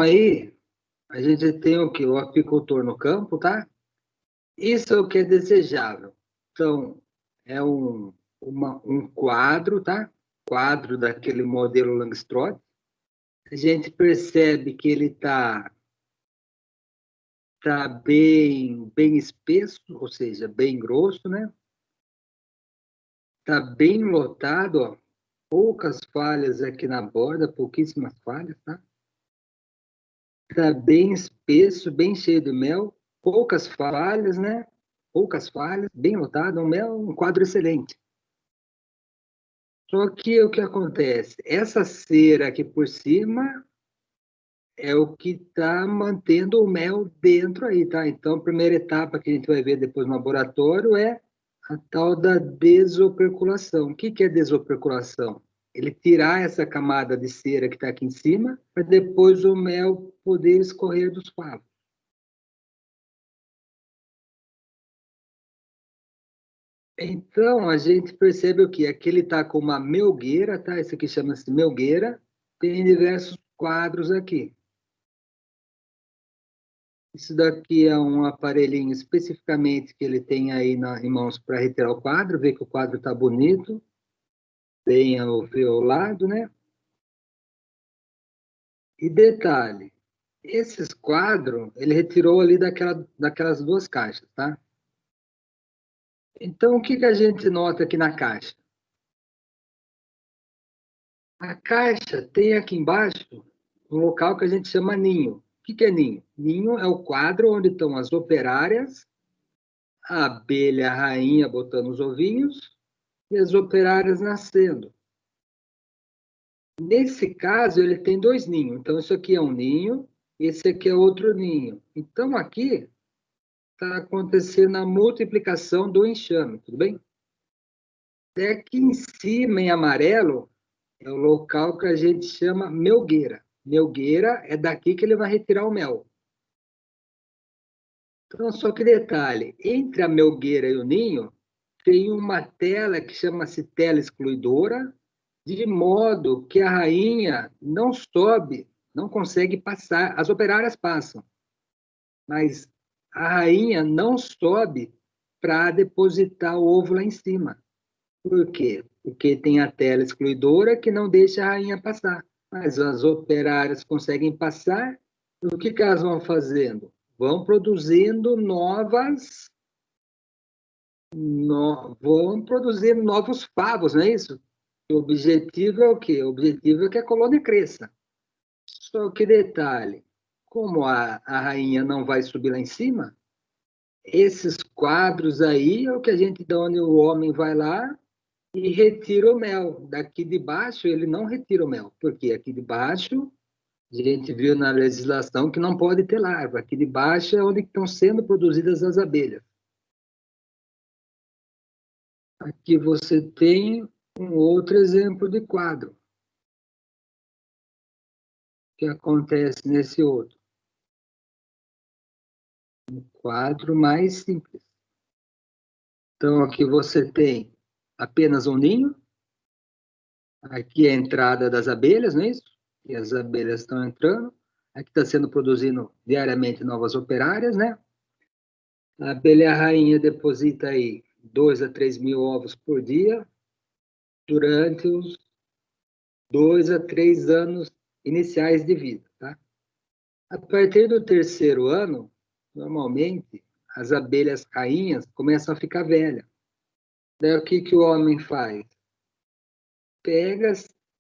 aí, a gente tem o quê? O apicultor no campo, tá? Isso é o que é desejável. Então, é um quadro, tá? Quadro daquele modelo Langstroth. A gente percebe que ele tá bem espesso, ou seja, bem grosso, né? Tá bem lotado, ó. Poucas falhas aqui na borda, pouquíssimas falhas, tá? Tá bem espesso, bem cheio de mel, poucas falhas, né? Poucas falhas, bem lotado, um mel, um quadro excelente. Só que o que acontece? Essa cera aqui por cima é o que está mantendo o mel dentro aí, tá? Então, a primeira etapa que a gente vai ver depois no laboratório é a tal da desoperculação. O que que é desoperculação? Ele tirar essa camada de cera que está aqui em cima, para depois o mel poder escorrer dos favos. Então, a gente percebe o quê? Aqui ele está com uma melgueira, tá? Isso aqui chama-se melgueira. Tem diversos quadros aqui. Isso daqui é um aparelhinho especificamente que ele tem aí em mãos para retirar o quadro, ver que o quadro está bonito, bem alveolado, né? E detalhe, esses quadros, ele retirou ali daquelas duas caixas, tá? Então, o que que a gente nota aqui na caixa? A caixa tem aqui embaixo um local que a gente chama ninho. O que que é ninho? Ninho é o quadro onde estão as operárias, a abelha rainha botando os ovinhos e as operárias nascendo. Nesse caso, ele tem dois ninhos. Então, isso aqui é um ninho, esse aqui é outro ninho. Então, aqui está acontecendo a multiplicação do enxame, tudo bem? Até aqui em cima, em amarelo, é o local que a gente chama melgueira. Melgueira é daqui que ele vai retirar o mel. Então, só que detalhe, entre a melgueira e o ninho, tem uma tela que chama-se tela excluidora, de modo que a rainha não sobe, não consegue passar. As operárias passam, mas a rainha não sobe para depositar o ovo lá em cima. Por quê? Porque tem a tela excluidora que não deixa a rainha passar. Mas as operárias conseguem passar, e o que elas vão fazendo? Vão produzindo vão produzindo novos favos, não é isso? O objetivo é o quê? O objetivo é que a colônia cresça. Só que detalhe, como a rainha não vai subir lá em cima, esses quadros aí é o que a gente dá onde o homem vai lá e retira o mel. Daqui de baixo ele não retira o mel, porque aqui de baixo a gente viu na legislação que não pode ter larva. Aqui de baixo é onde estão sendo produzidas as abelhas. Aqui você tem um outro exemplo de quadro que acontece nesse outro. Um quadro mais simples. Então, aqui você tem apenas um ninho. Aqui é a entrada das abelhas, não é isso? E as abelhas estão entrando. Aqui está sendo produzindo diariamente novas operárias, né? A abelha rainha deposita aí 2 a 3 mil ovos por dia durante os 2 a 3 anos iniciais de vida, tá? A partir do terceiro ano, normalmente, as abelhas rainhas começam a ficar velhas. Daí o que que o homem faz? Pega,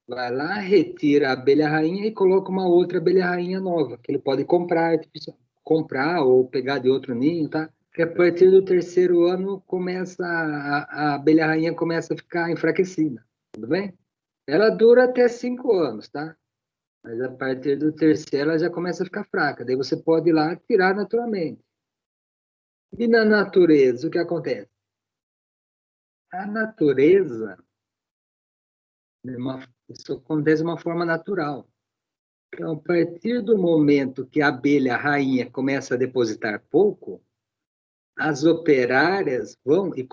vai lá, retira a abelha rainha e coloca uma outra abelha rainha nova, que ele pode comprar ou pegar de outro ninho, tá? Que a partir do terceiro ano começa a abelha rainha começa a ficar enfraquecida, tudo bem? Ela dura até 5 anos, tá? Mas a partir do terceiro ela já começa a ficar fraca. Daí você pode ir lá tirar naturalmente. E na natureza, o que acontece? A natureza, isso acontece de uma forma natural. Então, a partir do momento que a abelha rainha começa a depositar pouco, as operárias vão e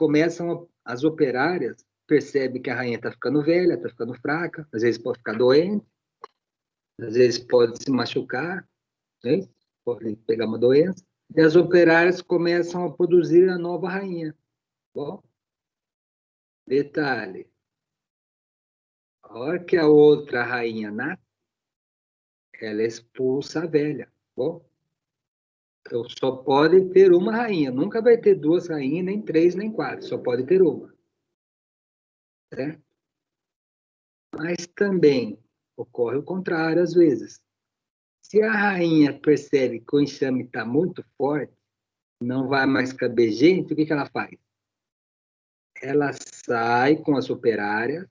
as operárias percebem que a rainha está ficando velha, está ficando fraca, às vezes pode ficar doente, às vezes pode se machucar. né? Pode pegar uma doença. E as operárias começam a produzir a nova rainha. Bom, detalhe. A hora que a outra rainha nasce, ela expulsa a velha. Bom, então só pode ter uma rainha. Nunca vai ter duas rainhas, nem três, nem quatro. Só pode ter uma. Certo? Mas também ocorre o contrário às vezes. Se a rainha percebe que o enxame está muito forte, não vai mais caber gente, o que ela faz? Ela sai com as operárias,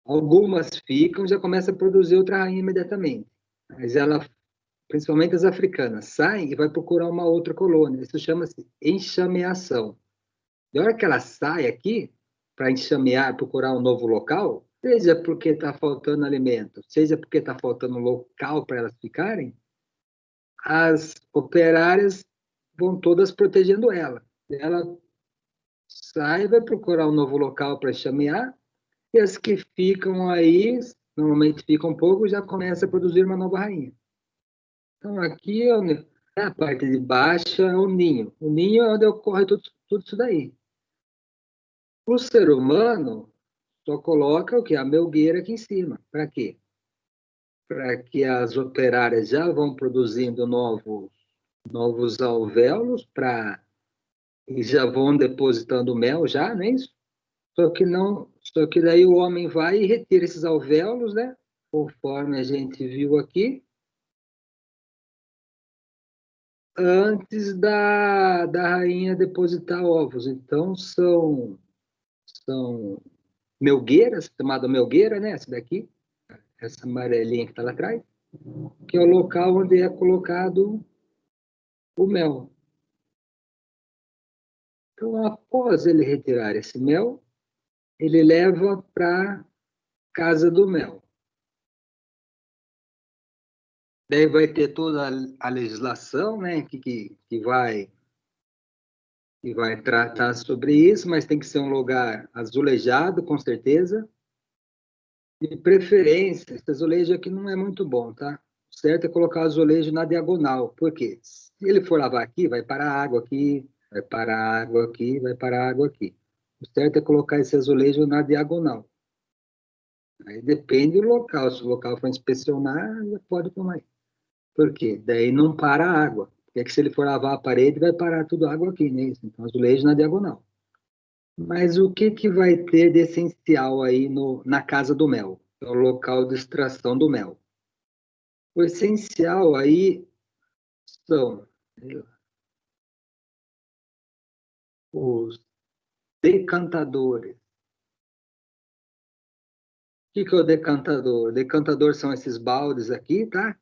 algumas ficam, já começa a produzir outra rainha imediatamente. Mas ela, principalmente as africanas, saem e vai procurar uma outra colônia. Isso chama-se enxameação. Na hora que ela sai aqui, para enxamear, procurar um novo local, seja porque está faltando alimento, seja porque está faltando local para elas ficarem, as operárias vão todas protegendo ela. Ela sai, vai procurar um novo local para enxamear, e as que ficam aí, normalmente ficam um pouco, já começa a produzir uma nova rainha. Então, aqui é a parte de baixo é o ninho. O ninho é onde ocorre tudo isso daí. O ser humano só coloca o que? A melgueira aqui em cima. Para quê? Para que as operárias já vão produzindo novos alvéolos e já vão depositando mel já, não é isso? Só que daí o homem vai e retira esses alvéolos, né? Conforme a gente viu aqui, antes da rainha depositar ovos. Então, são melgueiras, chamada melgueira, né? Essa daqui, essa amarelinha que está lá atrás, que é o local onde é colocado o mel. Então, após ele retirar esse mel, ele leva para a casa do mel. Daí vai ter toda a legislação, né, que vai tratar sobre isso, mas tem que ser um lugar azulejado, com certeza. De preferência, esse azulejo aqui não é muito bom, tá? O certo é colocar o azulejo na diagonal. Por quê? Se ele for lavar aqui, vai parar água aqui, vai parar água aqui, vai parar água aqui. O certo é colocar esse azulejo na diagonal. Aí depende do local. Se o local for inspecionar, já pode tomar. Por quê? Daí não para a água. Porque se ele for lavar a parede, vai parar tudo água aqui, né? Então, azulejo na diagonal. Mas o que vai ter de essencial aí na casa do mel? É o local de extração do mel. O essencial aí são os decantadores. O que é o decantador? O decantador são esses baldes aqui, tá?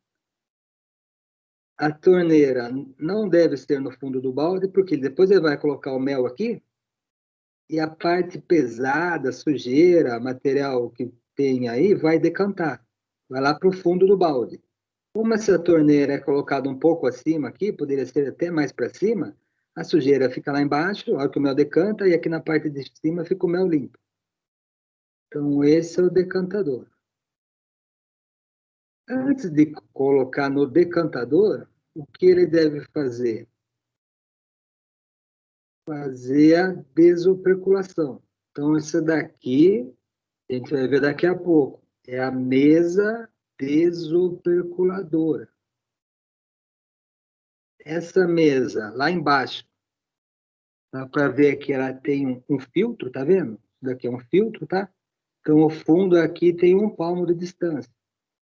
A torneira não deve ser no fundo do balde, porque depois ele vai colocar o mel aqui, e a parte pesada, sujeira, material que tem aí, vai decantar. Vai lá para o fundo do balde. Como essa torneira é colocada um pouco acima aqui, poderia ser até mais para cima, a sujeira fica lá embaixo, a hora que o mel decanta, e aqui na parte de cima fica o mel limpo. Então, esse é o decantador. Antes de colocar no decantador, o que ele deve fazer? Fazer a desoperculação. Então, isso daqui, a gente vai ver daqui a pouco, é a mesa desoperculadora. Essa mesa, lá embaixo, dá para ver que ela tem um filtro, tá vendo? Isso daqui é um filtro, tá? Então, o fundo aqui tem 1 palmo de distância.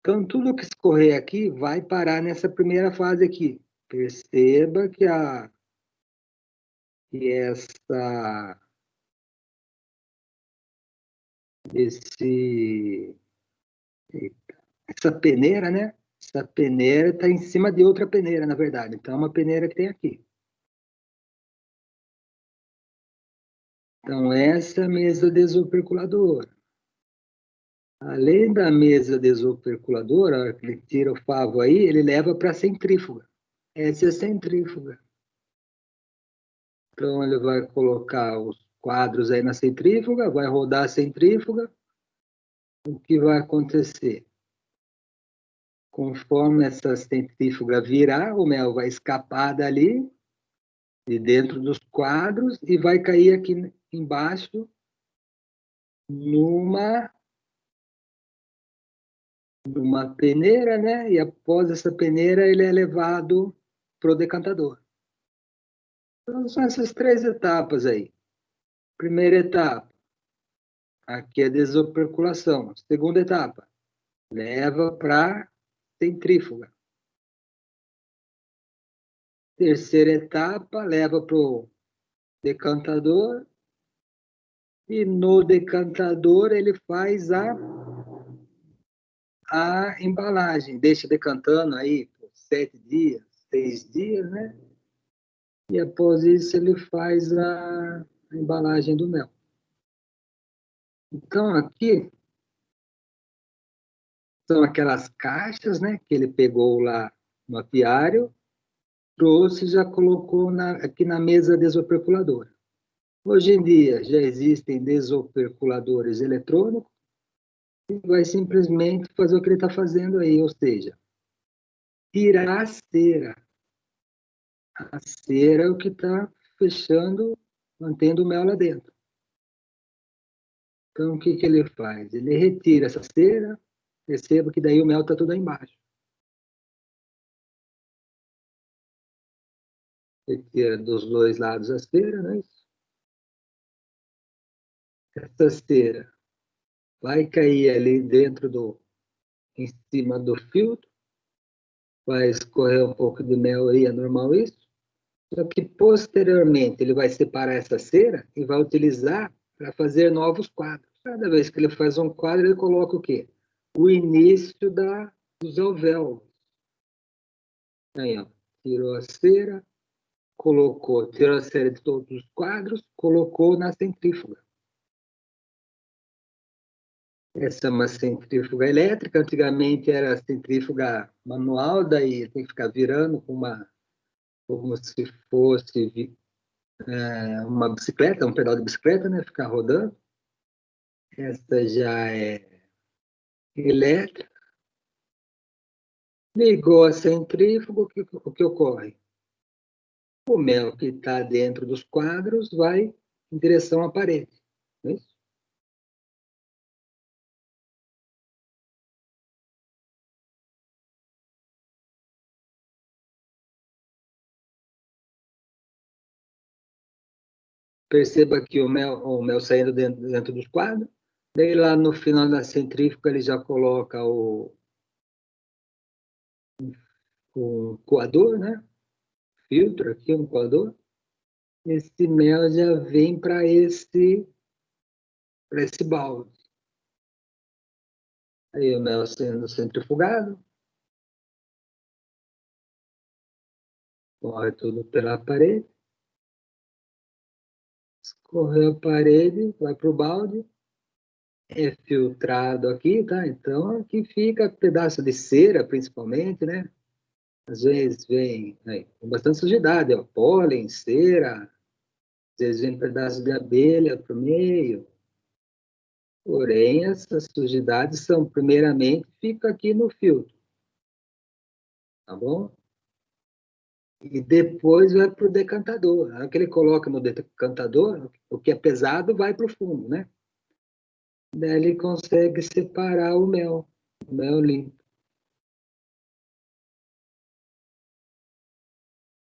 Então, tudo que escorrer aqui vai parar nessa primeira fase aqui. Perceba que esse, essa peneira, né? Essa peneira está em cima de outra peneira, na verdade. Então, é uma peneira que tem aqui. Então, essa é a mesa desoperculadora. Além da mesa desoperculadora, ele tira o favo aí, ele leva para a centrífuga. Essa é a centrífuga. Então, ele vai colocar os quadros aí na centrífuga, vai rodar a centrífuga. O que vai acontecer? conforme essa centrífuga virar, o mel vai escapar dali, de dentro dos quadros, e vai cair aqui embaixo, numa peneira, né? E após essa peneira, ele é levado para o decantador. Então, são essas 3 etapas aí. Primeira etapa, aqui é a desoperculação. Segunda etapa, leva para centrífuga. Terceira etapa, leva para o decantador. E no decantador ele faz a embalagem. Deixa decantando aí por 7 dias, 6 dias, né? E após isso ele faz a embalagem do mel. Então aqui são aquelas caixas, né? Que ele pegou lá no apiário, trouxe e já colocou aqui na mesa desoperculadora. Hoje em dia já existem desoperculadores eletrônicos e vai simplesmente fazer o que ele está fazendo aí, ou seja, tirar a cera. A cera é o que está fechando, mantendo o mel lá dentro. Então, o que ele faz? Ele retira essa cera, perceba que daí o mel está tudo aí embaixo. Retira dos 2 lados a cera, não é isso? Essa cera vai cair ali em cima do filtro, vai escorrer um pouco de mel aí, é normal isso. Só que posteriormente ele vai separar essa cera e vai utilizar para fazer novos quadros. Cada vez que ele faz um quadro, ele coloca o quê? O início dos alvéolos. Aí, ó, tirou a cera, tirou a cera de todos os quadros, colocou na centrífuga. Essa é uma centrífuga elétrica, antigamente era centrífuga manual, daí tem que ficar virando como se fosse uma bicicleta, um pedal de bicicleta, né? Ficar rodando. Essa já é elétrica. Ligou a centrífuga, o que ocorre? O mel que está dentro dos quadros vai em direção à parede. Não é isso? Perceba que o mel saindo dentro dos quadros. Daí lá no final da centrífuga ele já coloca o coador, né? Filtro aqui, um coador. Esse mel já vem para esse balde. Aí o mel sendo centrifugado, corre tudo pela parede, escorreu a parede, vai para o balde, é filtrado aqui, tá? Então aqui fica pedaço de cera, principalmente, né? Às vezes vem com bastante sujidade, ó, pólen, cera, às vezes vem pedaço de abelha para o meio. Porém, essas sujidades são, primeiramente, fica aqui no filtro, tá bom? E depois vai para o decantador. Na hora que ele coloca no decantador, o que é pesado vai para o fundo, né? Daí ele consegue separar o mel limpo.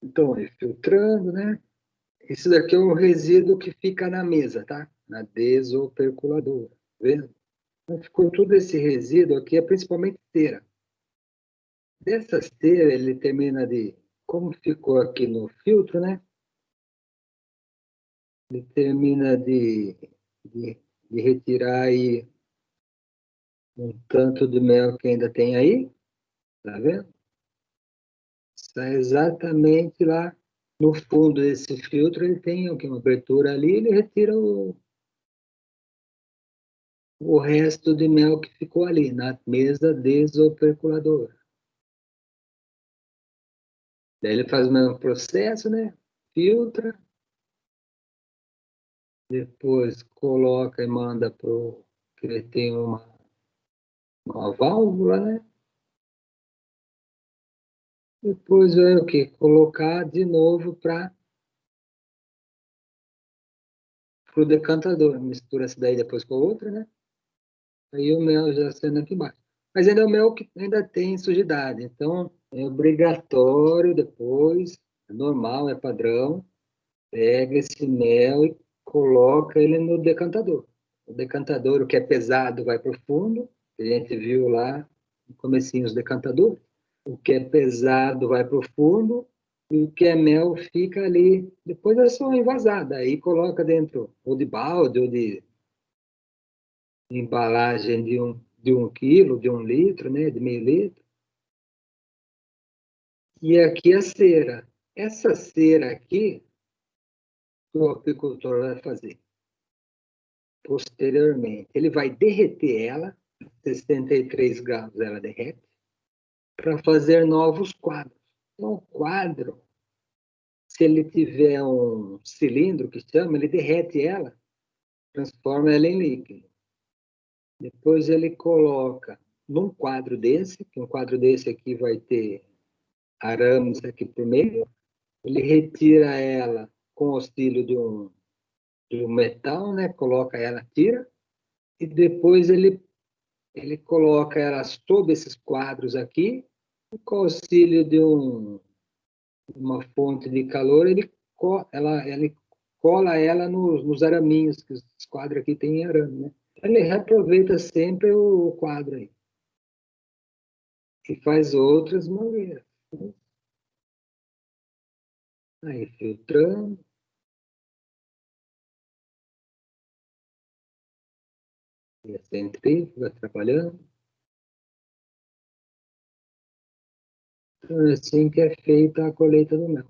Então, filtrando, né? Esse daqui é o resíduo que fica na mesa, tá? Na desoperculadora, tá vendo? Então, ficou tudo esse resíduo aqui, é principalmente cera. Dessa cera, ele termina como ficou aqui no filtro, né? Ele termina de retirar aí um tanto de mel que ainda tem aí, tá vendo? Está exatamente lá no fundo desse filtro, ele tem uma abertura ali, ele retira o resto de mel que ficou ali, na mesa desoperculadora. Daí ele faz o mesmo processo, né? Filtra, depois coloca e manda para que ele tem uma válvula, né? Depois é o quê? Colocar de novo para o decantador. Mistura essa daí depois com a outra, né? Aí o mel já sendo aqui embaixo. Mas ainda é o mel que ainda tem sujidade. Então, é obrigatório depois, é normal, é padrão, pega esse mel e coloca ele no decantador. O decantador, o que é pesado, vai para o fundo. A gente viu lá no comecinho os decantadores. O que é pesado vai para o fundo e o que é mel fica ali. Depois é só envasada. Aí coloca dentro, ou de balde, ou de embalagem de um quilo, de 1 litro, né, de meio litro. E aqui a cera. Essa cera aqui, o apicultor vai fazer posteriormente. Ele vai derreter ela, 63 graus ela derrete, para fazer novos quadros. Então, o quadro, se ele tiver um cilindro que chama, ele derrete ela, transforma ela em líquido. Depois ele coloca num quadro desse, que um quadro desse aqui vai ter arames aqui por meio, ele retira ela com o auxílio de um metal, né? Coloca ela, tira, e depois ele coloca ela sob esses quadros aqui, e com o auxílio de uma fonte de calor, ele cola ela nos araminhos, que os quadros aqui têm arame, né? Ele reaproveita sempre o quadro aí, e faz outras maneiras. Aí, filtrando, e a centrífuga trabalhando. Então, é assim que é feita a colheita do mel.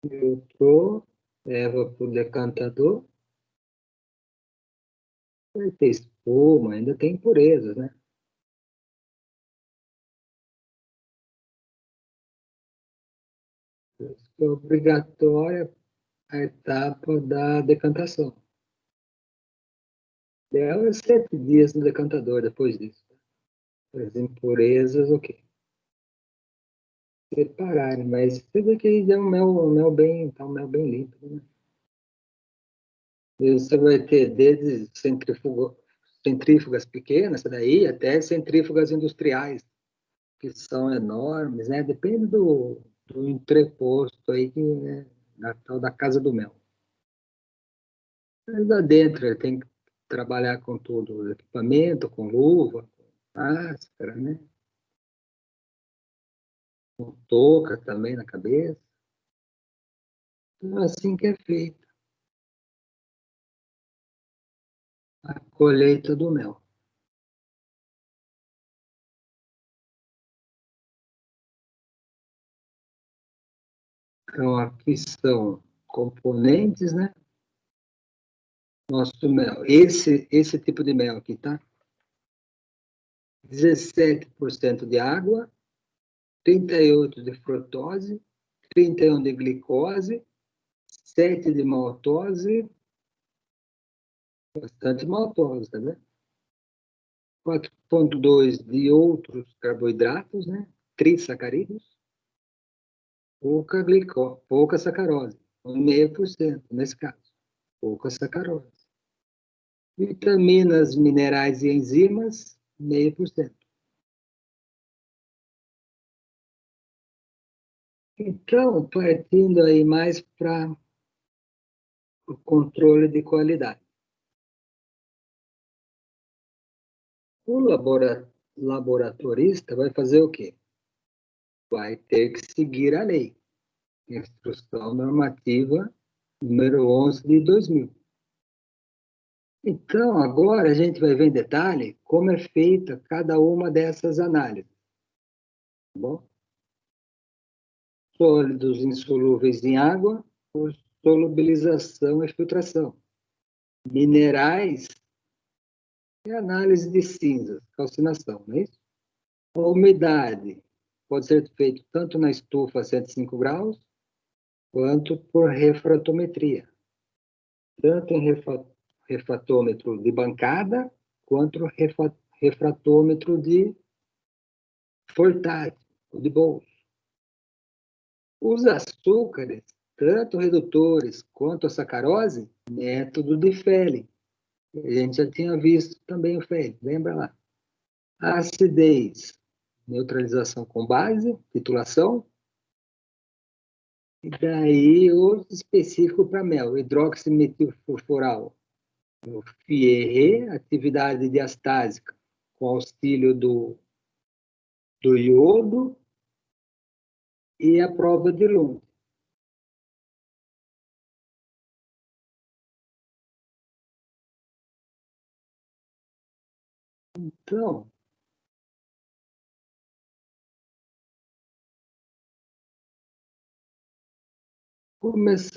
Filtrou, leva para o decantador, vai ter espuma, ainda tem impurezas, né? É obrigatória a etapa da decantação. Dela é 7 dias no decantador depois disso. As impurezas, ok. Separarem, mas você vê que é um mel bem, tá um mel bem limpo, né? E você vai ter desde centrífugas pequenas, essa daí, até centrífugas industriais, que são enormes, né? Depende do entreposto aí, que é da tal da casa do mel. Mas lá dentro ele tem que trabalhar com todo o equipamento, com luva, com máscara, né? Com touca também na cabeça. Então, é assim que é feita a colheita do mel. Então, aqui são componentes, né? Nosso mel. Esse tipo de mel aqui, tá? 17% de água, 38% de frutose, 31% de glicose, 7% de maltose, bastante maltose, tá vendo? 4,2% de outros carboidratos, né? Trissacarídeos, pouca sacarose, 0,5% nesse caso, pouca sacarose. Vitaminas, minerais e enzimas, 0,5%. Então, partindo aí mais para o controle de qualidade. O laboratorista vai fazer o quê? Vai ter que seguir a lei, Instrução Normativa número 11 de 2000. Então, agora a gente vai ver em detalhe como é feita cada uma dessas análises. Tá bom? Sólidos insolúveis em água, por solubilização e filtração. Minerais e análise de cinzas, calcinação, não é isso? A umidade pode ser feito tanto na estufa a 105 graus, quanto por refratometria. Tanto em refratômetro de bancada, quanto refratômetro de portátil, de bolso. Os açúcares, tanto redutores quanto a sacarose, método de Fehling. A gente já tinha visto também o Fehling, lembra lá? A acidez, neutralização com base, titulação. E daí, outro específico para mel, hidroximetilfurfural. O FIERE, atividade diastásica, com auxílio do iodo e a prova de Lund. Então, vamos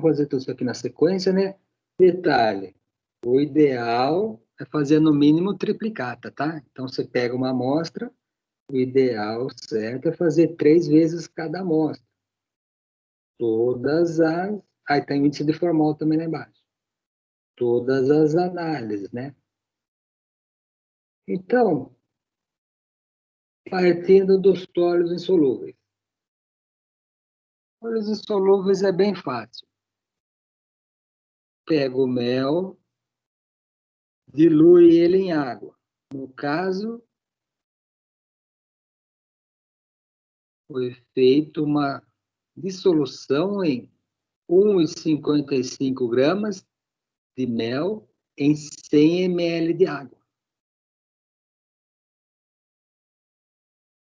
fazer tudo isso aqui na sequência, né? Detalhe, o ideal é fazer no mínimo triplicata, tá? Então, você pega uma amostra, o ideal certo é fazer 3 vezes cada amostra. Todas as... Aí tem o índice de formol também lá embaixo. Todas as análises, né? Então, partindo dos sólidos insolúveis. Sólidos insolúveis é bem fácil. Pega o mel, dilui ele em água. No caso, foi feita uma dissolução em 1,55 gramas de mel em 100 ml de água.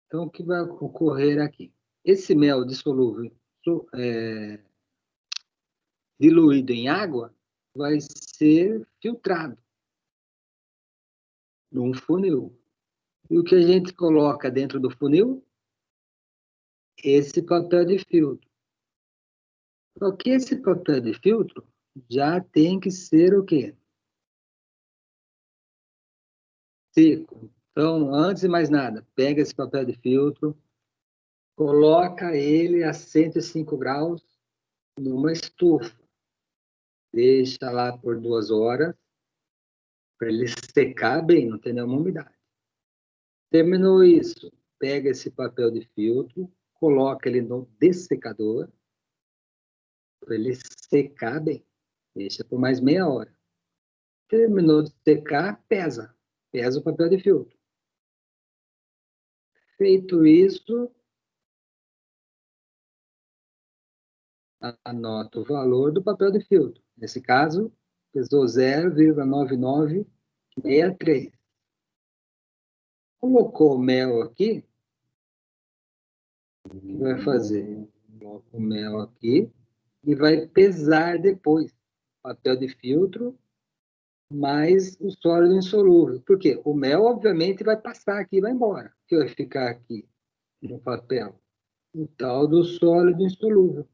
Então, o que vai ocorrer aqui? Esse mel dissolúvel diluído em água vai ser filtrado num funil. E o que a gente coloca dentro do funil? Esse papel de filtro. Só que esse papel de filtro já tem que ser o quê? Seco. Então, antes de mais nada, pega esse papel de filtro, coloca ele a 105 graus numa estufa. Deixa lá por 2 horas, para ele secar bem, não ter nenhuma umidade. Terminou isso, pega esse papel de filtro, coloca ele no dessecador, para ele secar bem. Deixa por mais meia hora. Terminou de secar, pesa. Pesa o papel de filtro. Feito isso, anota o valor do papel de filtro. Nesse caso, pesou 0,9963. Colocou o mel aqui, o que vai fazer? Coloca o mel aqui e vai pesar depois o papel de filtro mais o sólido insolúvel. Por quê? O mel, obviamente, vai passar aqui e vai embora. O que vai ficar aqui no papel? O tal do sólido insolúvel.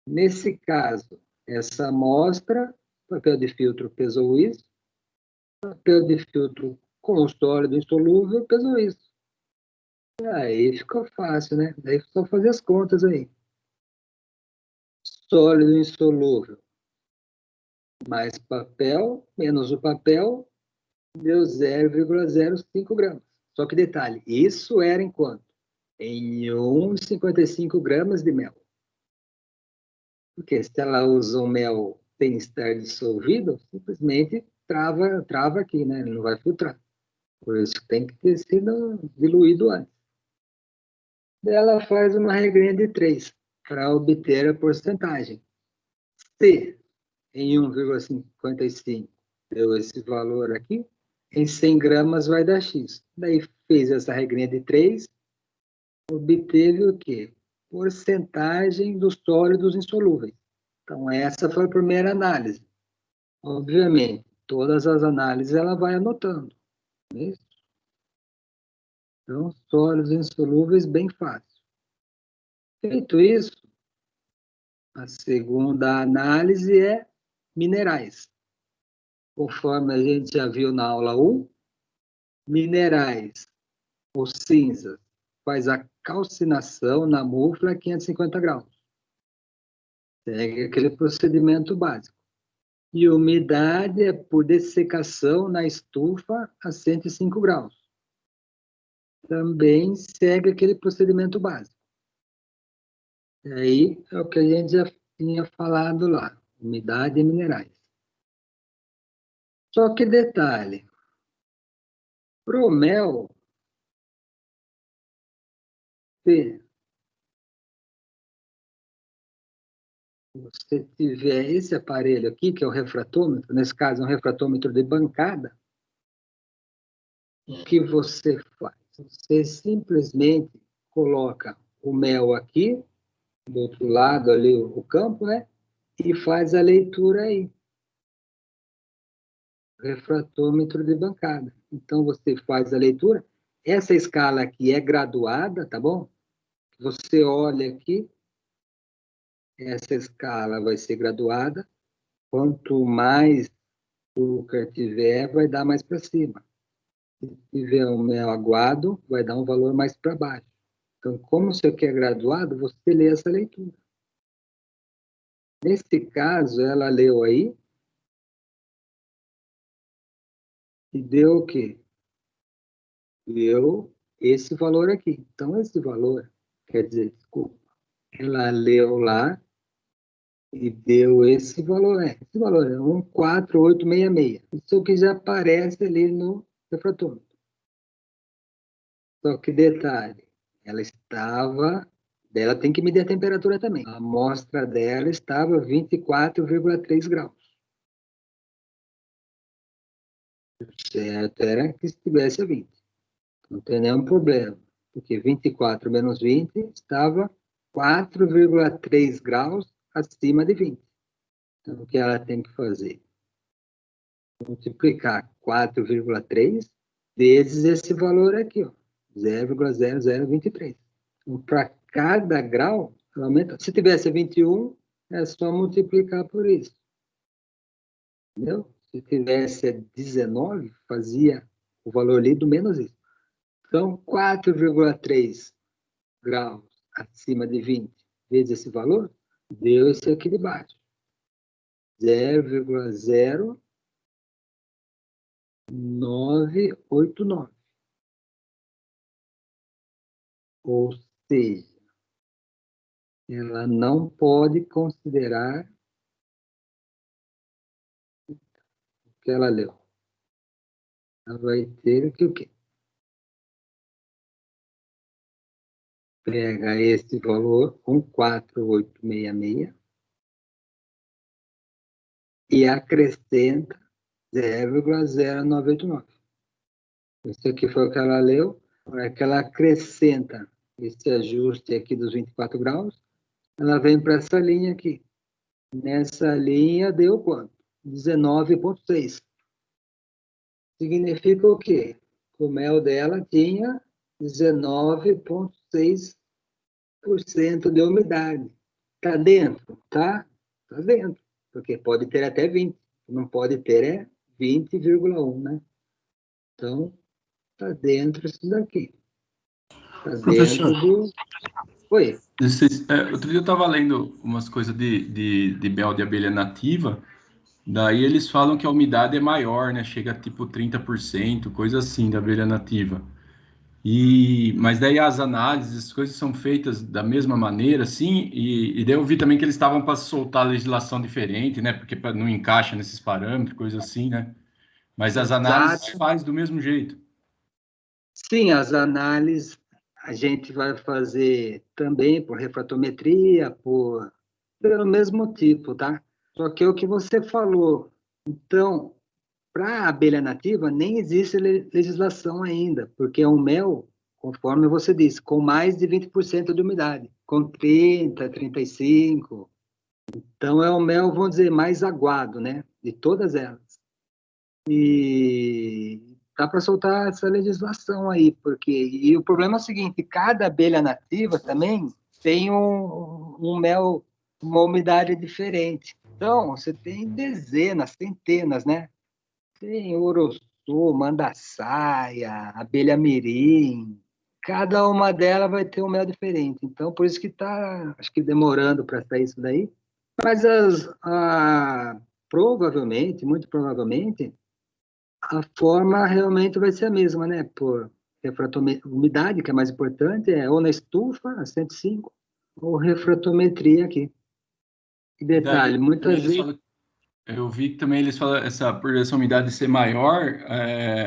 Nesse caso, essa amostra, papel de filtro pesou isso, papel de filtro com o sólido insolúvel pesou isso. Aí ficou fácil, né? Daí é só fazer as contas aí. Sólido insolúvel mais papel, menos o papel, deu 0,05 gramas. Só que detalhe, isso era em quanto? Em 1,55 gramas de mel. Porque se ela usa um mel sem estar dissolvido, simplesmente trava aqui, né? Ele não vai filtrar. Por isso tem que ter sido diluído antes. Daí ela faz uma regrinha de 3 para obter a porcentagem. Se em 1,55 deu esse valor aqui, em 100 gramas vai dar X. Daí fez essa regrinha de 3, obteve o quê? Porcentagem dos sólidos insolúveis. Então, essa foi a primeira análise. Obviamente, todas as análises ela vai anotando. Não é isso? Então, sólidos insolúveis, bem fácil. Feito isso, a segunda análise é minerais. Conforme a gente já viu na aula 1, minerais ou cinzas faz a calcinação na mufla a 550 graus. Segue aquele procedimento básico. E umidade é por dessecação na estufa a 105 graus. também segue aquele procedimento básico. E aí é o que a gente já tinha falado lá, umidade e minerais. Só que detalhe, pro mel, se você tiver esse aparelho aqui, que é o refratômetro, nesse caso é um refratômetro de bancada, o que você faz? Você simplesmente coloca o mel aqui, do outro lado ali o campo, né? E faz a leitura aí. Refratômetro de bancada. Então, você faz a leitura. Essa escala aqui é graduada, tá bom? Você olha aqui, essa escala vai ser graduada. Quanto mais açúcar tiver, vai dar mais para cima. Se tiver um mel aguado, vai dar um valor mais para baixo. Então, como isso aqui é graduado, você lê essa leitura. Nesse caso, ela leu aí e deu o quê? Deu esse valor aqui. Então, esse valor, quer dizer, desculpa, ela leu lá e deu esse valor. Esse valor é 14866. Isso que já aparece ali no refratômetro. Só que detalhe, ela tem que medir a temperatura também. A amostra dela estava 24,3 graus. Certo era que estivesse a 20. Não tem nenhum problema, porque 24 menos 20 estava 4,3 graus acima de 20. Então, o que ela tem que fazer? Multiplicar 4,3 vezes esse valor aqui, ó, 0,0023. Então, para cada grau, ela aumenta. Se tivesse 21, é só multiplicar por isso. Entendeu? Se tivesse 19, fazia o valor lido menos isso. Então, 4,3 graus acima de 20 vezes esse valor, deu esse aqui de baixo. 0,0989. Ou seja, ela não pode considerar o que ela leu. Ela vai ter que o quê? Pega esse valor, 14866, e acrescenta 0,0989. Isso aqui foi o que ela leu. É que ela acrescenta esse ajuste aqui dos 24 graus, ela vem para essa linha aqui. Nessa linha deu quanto? 19,6. Significa o quê? O mel dela tinha 19,6% de umidade. Está dentro? Tá? Está dentro. Porque pode ter até 20. Não pode ter é 20,1, né? Então, está dentro isso daqui. Está dentro Professor, do... Oi. outro dia eu estava lendo umas coisas de mel de abelha nativa, daí eles falam que a umidade é maior, né? Chega a tipo 30%, coisa assim, da abelha nativa. Mas daí as análises, as coisas são feitas da mesma maneira, assim, e daí eu vi também que eles estavam para soltar legislação diferente, né? Porque não encaixa nesses parâmetros, coisa assim, né? Mas as análises Exato. faz do mesmo jeito. Sim, as análises a gente vai fazer também por refratometria, pelo mesmo tipo, tá? Só que é o que você falou. Então, para a abelha nativa, nem existe legislação ainda, porque é um mel, conforme você disse, com mais de 20% de umidade, com 30, 35. Então, é um mel, vamos dizer, mais aguado, né? De todas elas. E dá para soltar essa legislação aí, porque e o problema é o seguinte, cada abelha nativa também tem um mel, uma umidade diferente. Então, você tem dezenas, centenas, né? Tem uruçu, mandaçaia, abelha mirim, cada uma delas vai ter um mel diferente. Então, por isso que está, acho que demorando para sair isso daí. Mas provavelmente, muito provavelmente, a forma realmente vai ser a mesma, né? Por umidade, que é mais importante, ou na estufa, a 105, ou refratometria aqui. E detalhe, Daí também muitas eles vezes... falam, eu vi que também eles falam, por essa umidade ser maior,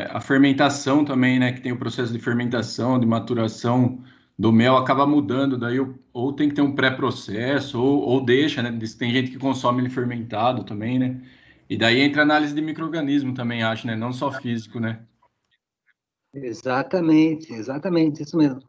a fermentação também, né, que tem o processo de fermentação, de maturação do mel, acaba mudando, daí ou tem que ter um pré-processo, ou deixa, né, tem gente que consome ele fermentado também, né, e daí entra a análise de micro-organismo também, acho, né, não só físico, né. Exatamente, isso mesmo.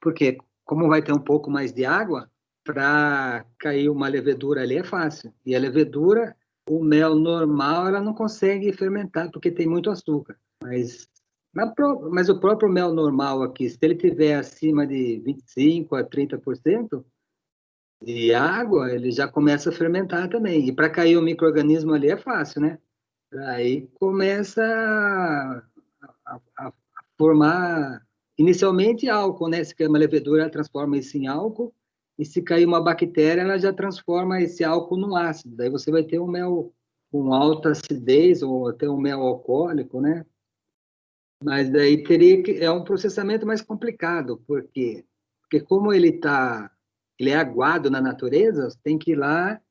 Porque, como vai ter um pouco mais de água, para cair uma levedura ali é fácil. E a levedura, o mel normal, ela não consegue fermentar, porque tem muito açúcar. Mas o próprio mel normal aqui, se ele tiver acima de 25% a 30% de água, ele já começa a fermentar também. E para cair o micro-organismo ali é fácil, né? Aí começa a formar, inicialmente, álcool, né? Se cair uma levedura, ela transforma isso em álcool, e se cair uma bactéria, ela já transforma esse álcool num ácido. Daí você vai ter um mel com alta acidez, ou até um mel alcoólico, né? Mas daí teria que... É um processamento mais complicado, porque como ele é aguado na natureza, você tem que ir lá,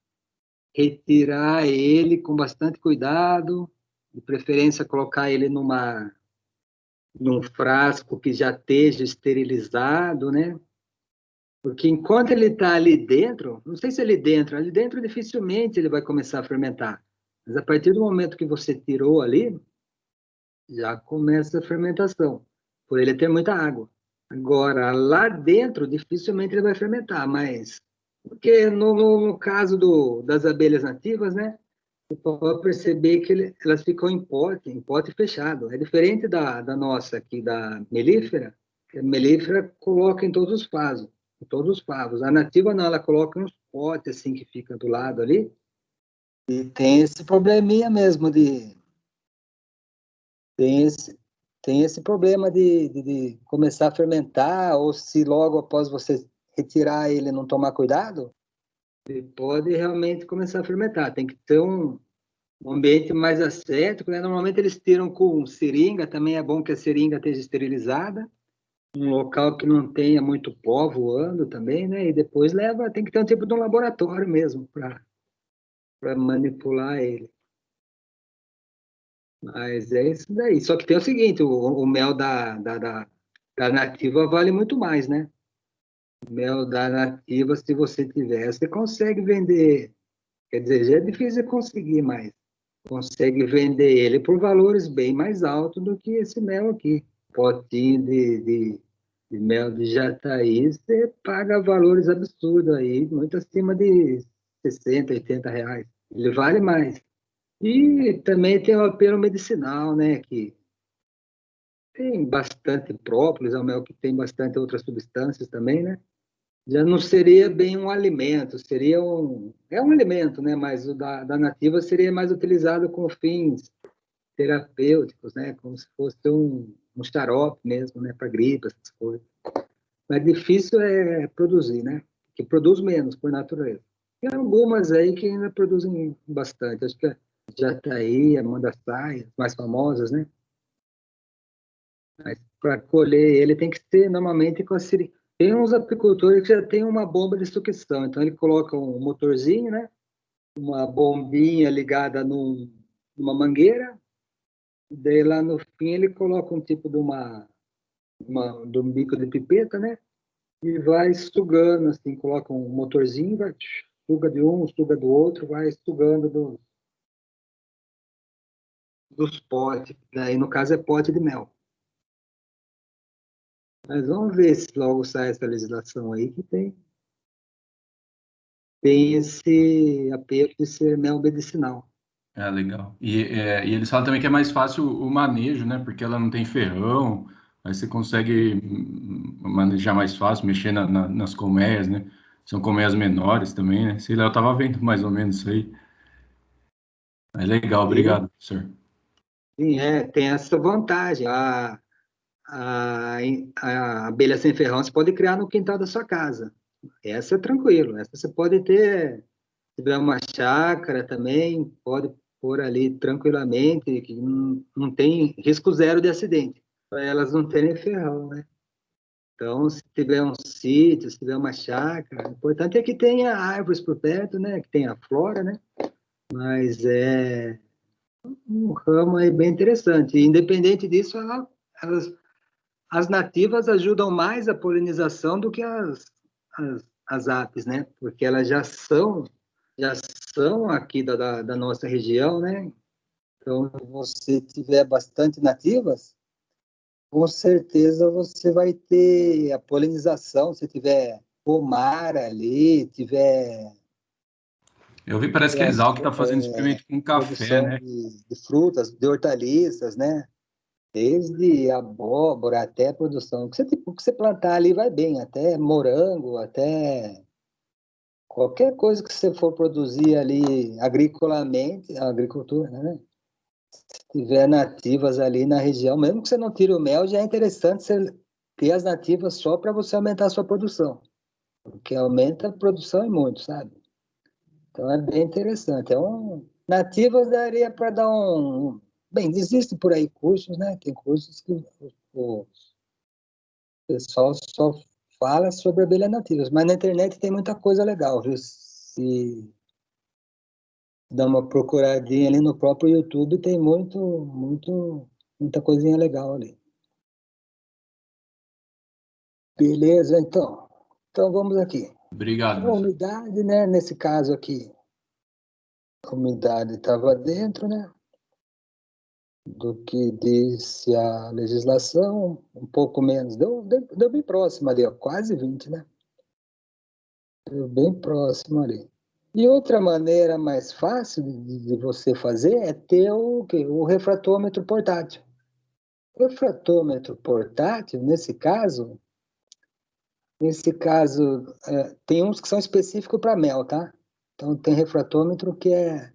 retirar ele com bastante cuidado, de preferência colocar ele num frasco que já esteja esterilizado, né? Porque enquanto ele está ali dentro, não sei se ali dentro dificilmente ele vai começar a fermentar. Mas a partir do momento que você tirou ali, já começa a fermentação, por ele ter muita água. Agora, lá dentro, dificilmente ele vai fermentar, mas... Porque no caso das abelhas nativas, né? Você pode perceber que elas ficam em pote fechado. É diferente da nossa aqui, da melífera, que a melífera coloca em todos os vasos, em todos os favos. A nativa não, ela coloca uns potes assim que fica do lado ali, e tem esse probleminha mesmo tem esse, tem esse problema de começar a fermentar, ou se logo após você retirar ele não tomar cuidado, ele pode realmente começar a fermentar. Tem que ter um ambiente mais ascético, né? Normalmente eles tiram com seringa, também é bom que a seringa esteja esterilizada, um local que não tenha muito pó voando também, né? E depois tem que ter um tipo de um laboratório mesmo para manipular ele. Mas é isso daí. Só que tem o seguinte, o mel da nativa vale muito mais, né? O mel da nativa, se você tiver, você consegue vender. Quer dizer, já é difícil conseguir, mas consegue vender ele por valores bem mais altos do que esse mel aqui. Potinho de mel de jataí, você paga valores absurdos aí, muito acima de 60, 80 reais. Ele vale mais. E também tem o apelo medicinal, né? Que tem bastante própolis, é um mel que tem bastante outras substâncias também, né? Já não seria bem um alimento, seria é um alimento, né? Mas o da nativa seria mais utilizado com fins terapêuticos, né? Como se fosse um xarope mesmo, né? Para gripe, essas coisas. Mas difícil é produzir, né? Que produz menos, por natureza. Tem algumas aí que ainda produzem bastante. Acho que a Jataí, a Mandaçaia, as mais famosas, né? Mas para colher ele tem que ser normalmente com a seringa. Tem uns apicultores que já tem uma bomba de sucção, então ele coloca um motorzinho, né? Uma bombinha ligada numa mangueira, daí lá no fim ele coloca um tipo de um bico de pipeta, né? E vai sugando, assim, coloca um motorzinho, vai, suga de um, suga do outro, vai sugando dos potes. Daí, no caso, é pote de mel. Mas vamos ver se logo sai essa legislação aí que tem esse apelo de ser mel medicinal. É, legal. E eles falam também que é mais fácil o manejo, né? Porque ela não tem ferrão, aí você consegue manejar mais fácil, mexer nas colmeias, né? São colmeias menores também, né? Sei lá, eu tava vendo mais ou menos isso aí. É legal, E, obrigado, professor. sim, tem essa vantagem. A, a abelha sem ferrão você pode criar no quintal da sua casa. Essa é tranquilo. Essa você pode ter, se tiver uma chácara também, pode pôr ali tranquilamente, que não tem risco zero de acidente. para elas não terem ferrão, né? Então, se tiver um sítio, se tiver uma chácara, o importante é que tenha árvores por perto, né? Que tenha flora, né? Mas é um ramo aí bem interessante. E, independente disso, as nativas ajudam mais a polinização do que as apes, né? Porque elas já são aqui da nossa região, né? Então, se você tiver bastante nativas, com certeza você vai ter a polinização. Se tiver pomar ali, tiver Eu vi, parece que a Exalc está fazendo experimento com café, produção né? de frutas, de hortaliças, né? Desde abóbora até produção. O que você plantar ali vai bem, até morango, até qualquer coisa que você for produzir ali agriculamente, agricultura, né? Se tiver nativas ali na região, mesmo que você não tire o mel, já é interessante você ter as nativas só para você aumentar a sua produção. Porque aumenta a produção e muito, sabe? Então é bem interessante. Nativas daria para dar um. Bem, existem por aí cursos, né? Tem cursos que o pessoal só fala sobre abelhas nativas, mas na internet tem muita coisa legal, viu? Se dá uma procuradinha ali no próprio YouTube, tem muita coisinha legal ali. Beleza, então. Então vamos aqui. Obrigado, A professor. umidade, né? Nesse caso aqui, a umidade estava dentro, né? Do que disse a legislação, um pouco menos. Deu bem próximo ali, ó, quase 20, né? Deu bem próximo ali. E outra maneira mais fácil de você fazer é ter o quê? O refratômetro portátil. O refratômetro portátil, nesse caso, tem uns que são específicos para mel, tá? Então, tem refratômetro que é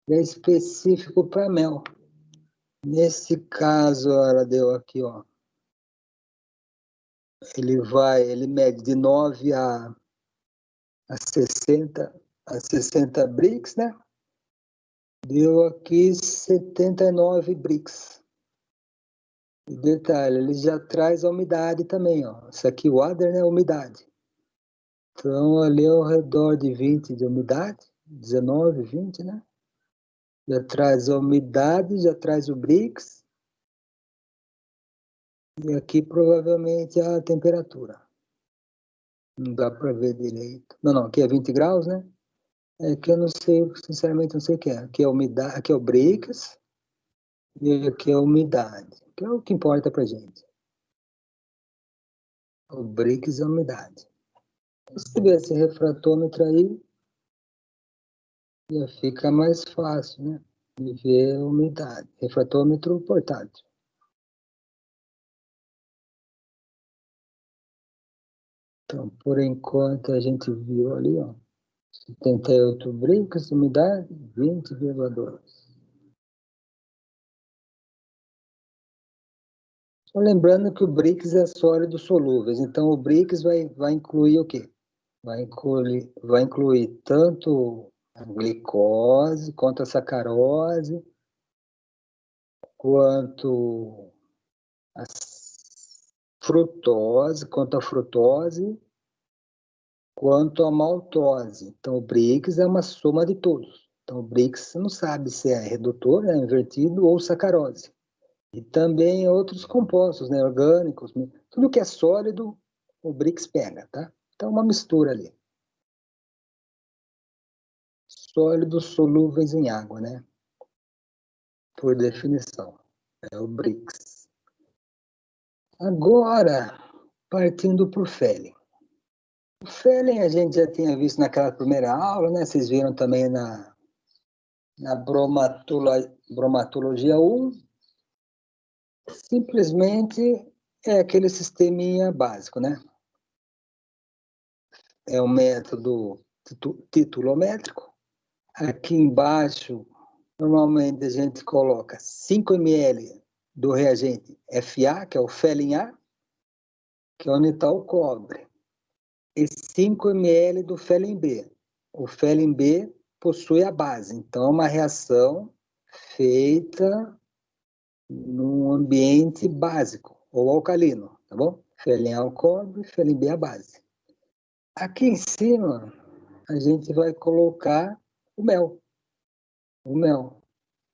específico para mel. Nesse caso, ela deu aqui, ó. Ele mede de 9 a 60 bricks, né? Deu aqui 79 bricks. E detalhe, ele já traz a umidade também, ó. Isso aqui, o water, né? Umidade. Então, ali ao redor de 20 de umidade, 19, 20, né? Já traz a umidade, já traz o bricks. E aqui, provavelmente, a temperatura. Não dá para ver direito. Não, aqui é 20 graus, né? É que eu não sei, sinceramente, não sei o que é. Aqui é a umidade, aqui é o bricks. E aqui é a umidade, que é o que importa para gente. O bricks é a umidade. Se tiver esse refratômetro aí, já fica mais fácil, né? De ver a umidade. Refratômetro portátil. Então, por enquanto, a gente viu ali, ó, 78 bricks, umidade 20,2. Só lembrando que o bricks é sólido solúveis, então o bricks vai incluir o quê? Vai incluir tanto a glicose, quanto a sacarose, quanto a frutose, quanto a maltose. Então, o BRICS é uma soma de todos. Então, o BRICS você não sabe se é redutor, né, invertido ou sacarose. E também outros compostos, né, orgânicos. Tudo que é sólido, o BRICS pega, tá? Então, uma mistura ali. Sólidos solúveis em água, né? Por definição. É o BRICS. Agora, partindo para o Fehling. O Fehling a gente já tinha visto naquela primeira aula, né? Vocês viram também na bromatologia 1. Simplesmente é aquele sisteminha básico, né? É o método titulométrico. Aqui embaixo, normalmente a gente coloca 5 ml do reagente Fa, que é o Fehling A, que é onde está o cobre, e 5 ml do Fehling B. O Fehling B possui a base, então é uma reação feita num ambiente básico, ou alcalino, tá bom? Fel A o cobre, Fel B a base. Aqui em cima, a gente vai colocar o mel. O mel.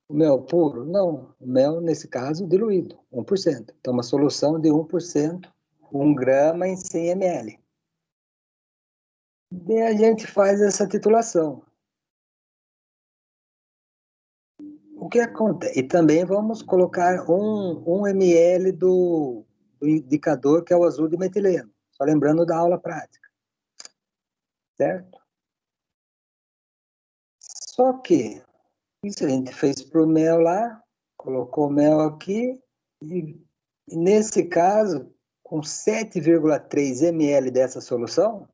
O mel puro? Não. O mel, nesse caso, diluído, 1%. Então, uma solução de 1%, 1 grama em 100 ml. E a gente faz essa titulação. O que acontece? E também vamos colocar 1 ml do indicador, que é o azul de metileno. Só lembrando da aula prática. Certo? Só que, isso a gente fez para o mel lá, colocou o mel aqui, e nesse caso, com 7,3 ml dessa solução,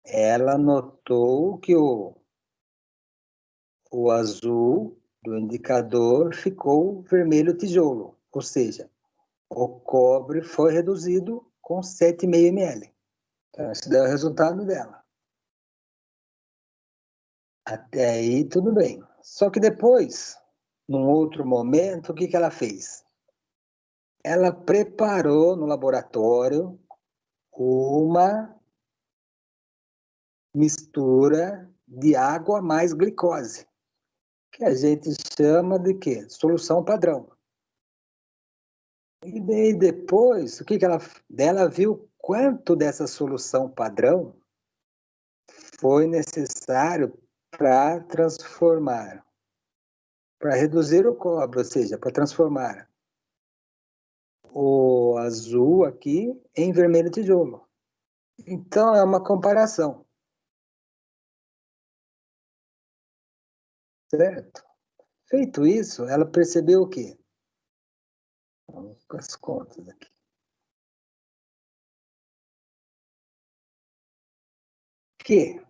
ela notou que o azul do indicador ficou vermelho tijolo, ou seja, o cobre foi reduzido com 7,5 ml. Então, esse é o resultado dela. Até aí, tudo bem. Só que depois, num outro momento, o que ela fez? Ela preparou no laboratório uma mistura de água mais glicose, que a gente chama de quê? Solução padrão. E daí depois, o que ela viu quanto dessa solução padrão foi necessário para transformar, para reduzir o cobre, ou seja, para transformar o azul aqui em vermelho tijolo. Então, é uma comparação, certo? Feito isso, ela percebeu o quê? Vamos com as contas aqui. Que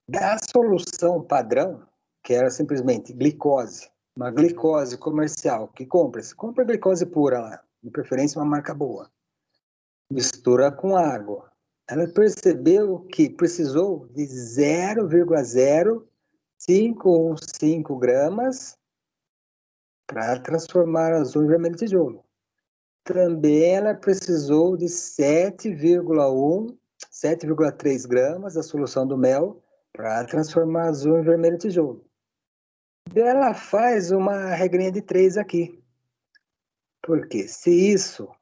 da solução padrão, que era simplesmente glicose, uma glicose comercial que compra glicose pura lá, de preferência uma marca boa, mistura com água. Ela percebeu que precisou de 0,0515 gramas para transformar azul em vermelho tijolo. Também ela precisou de 7,3 gramas da solução do mel para transformar azul em vermelho tijolo. Ela faz uma regrinha de 3 aqui. Porque se isso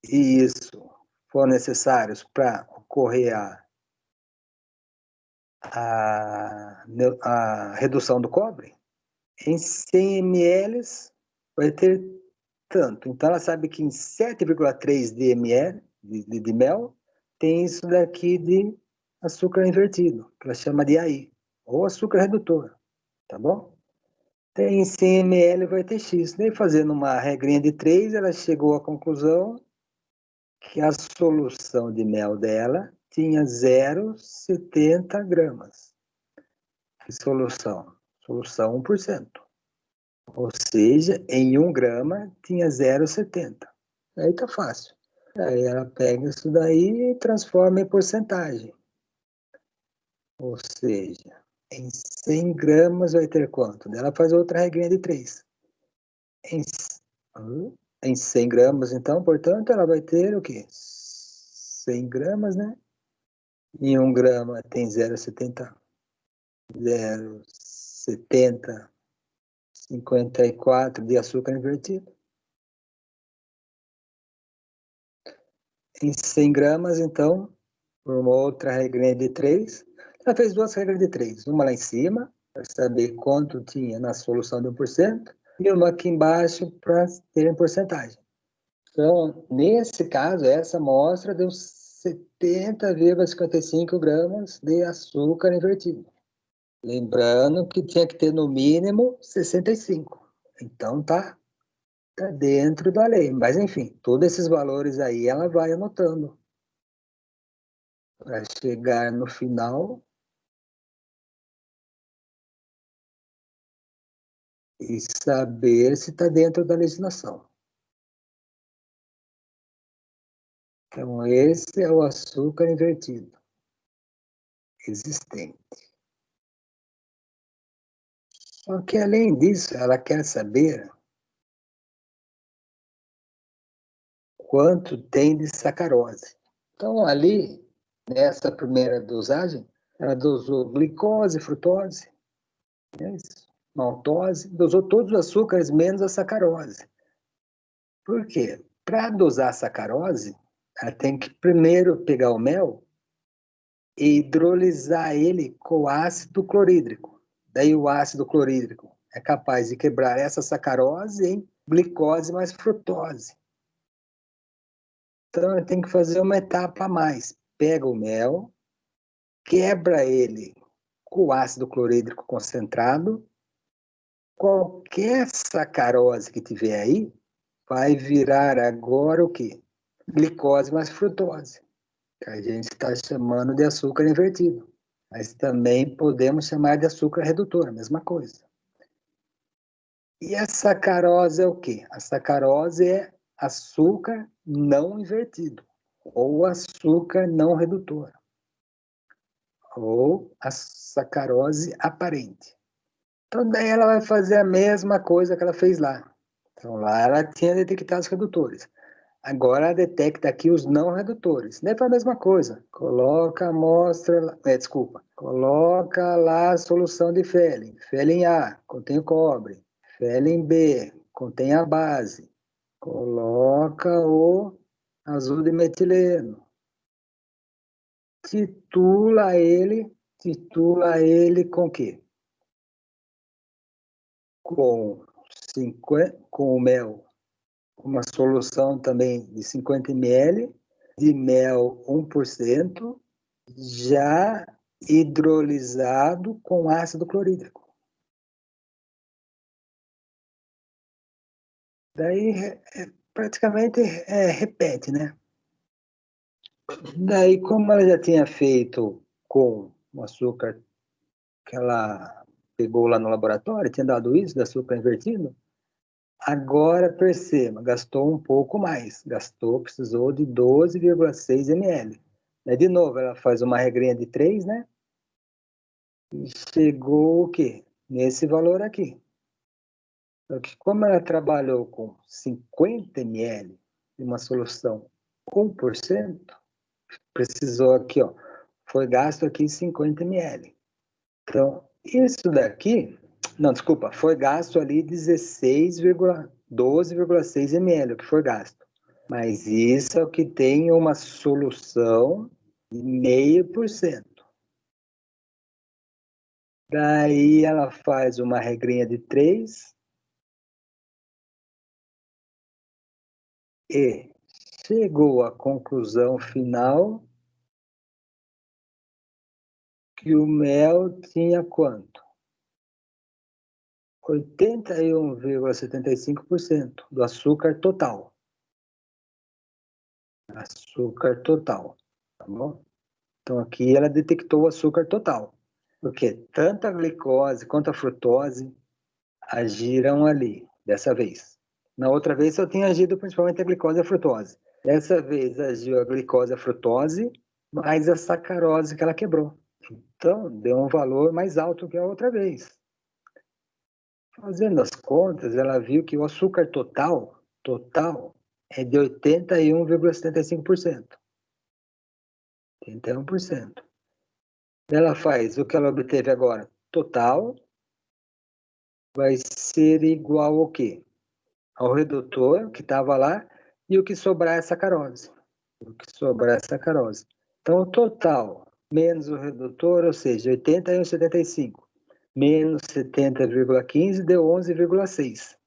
e isso for necessários para ocorrer a redução do cobre, em 100 ml vai ter tanto. Então, ela sabe que em 7,3 de ml de mel tem isso daqui de açúcar invertido, que ela chama de AI, ou açúcar redutor, tá bom? Tem 100 ml vai ter X. Daí, fazendo uma regrinha de 3, ela chegou à conclusão que a solução de mel dela tinha 0,70 gramas. Que solução? Solução 1%. Ou seja, em 1 grama tinha 0,70. Aí tá fácil. Aí ela pega isso daí e transforma em porcentagem. Ou seja, em 100 gramas vai ter quanto? Ela faz outra regrinha de 3. Em, em 100 gramas, então, portanto, ela vai ter o quê? 100 gramas, né? Em 1 grama tem 0,70, 0,70, 54 de açúcar invertido. Em 100 gramas, então, por uma outra regrinha de 3, ela fez 2 regras de 3. Uma lá em cima, para saber quanto tinha na solução de 1%, e uma aqui embaixo para ter em porcentagem. Então, nesse caso, essa amostra deu 70,55 gramas de açúcar invertido. Lembrando que tinha que ter no mínimo 65. Então, tá dentro da lei. Mas, enfim, todos esses valores aí ela vai anotando para chegar no final e saber se está dentro da legislação. Então, esse é o açúcar invertido existente. Só que, além disso, ela quer saber quanto tem de sacarose. Então, ali, nessa primeira dosagem, ela dosou glicose, frutose, maltose, dosou todos os açúcares menos a sacarose. Por quê? Para dosar a sacarose, ela tem que primeiro pegar o mel e hidrolisar ele com ácido clorídrico. Daí o ácido clorídrico é capaz de quebrar essa sacarose em glicose mais frutose. Então, tem que fazer uma etapa a mais. Pega o mel, quebra ele com ácido clorídrico concentrado. Qualquer sacarose que tiver aí vai virar agora o quê? Glicose mais frutose, que a gente está chamando de açúcar invertido. Mas também podemos chamar de açúcar redutor, a mesma coisa. E a sacarose é o quê? A sacarose é açúcar não invertido, ou açúcar não redutor, ou a sacarose aparente. Então, daí ela vai fazer a mesma coisa que ela fez lá. Então, lá ela tinha detectado os redutores. Agora ela detecta aqui os não redutores. Daí faz a mesma coisa. Coloca a amostra, coloca lá a solução de Fehling. Fehling A, contém o cobre. Fehling B, contém a base. Coloca o azul de metileno. Titula ele com o quê? Com o mel, uma solução também de 50 ml, de mel 1%, já hidrolisado com ácido clorídrico. Daí, praticamente, repete, né? Daí, como ela já tinha feito com o açúcar que ela pegou lá no laboratório, tinha dado isso, de açúcar invertido, agora perceba, gastou um pouco mais, precisou de 12,6 ml. Daí, de novo, ela faz uma regrinha de 3, né? E chegou o quê? Nesse valor aqui. Só que como ela trabalhou com 50 ml de uma solução 1%, precisou aqui, ó, foi gasto aqui 50 ml. Então, isso daqui, não, desculpa, foi gasto ali 12,6 ml, o que foi gasto. Mas isso é o que tem uma solução de 0,5%. Daí ela faz uma regrinha de 3 e chegou à conclusão final que o mel tinha quanto? 81,75% do açúcar total. Açúcar total, tá bom? Então aqui ela detectou o açúcar total, porque tanto a glicose quanto a frutose agiram ali, dessa vez. Na outra vez só tinha agido principalmente a glicose e a frutose. Dessa vez agiu a glicose e a frutose, mais a sacarose que ela quebrou. Então, deu um valor mais alto que a outra vez. Fazendo as contas, ela viu que o açúcar total é de 81,75%. 81%. Ela faz o que ela obteve agora. Total vai ser igual ao quê? Ao redutor que estava lá e o que sobrar é sacarose. O que sobrar é sacarose. Então, o total menos o redutor, ou seja, 81,75 menos 70,15 deu 11,6.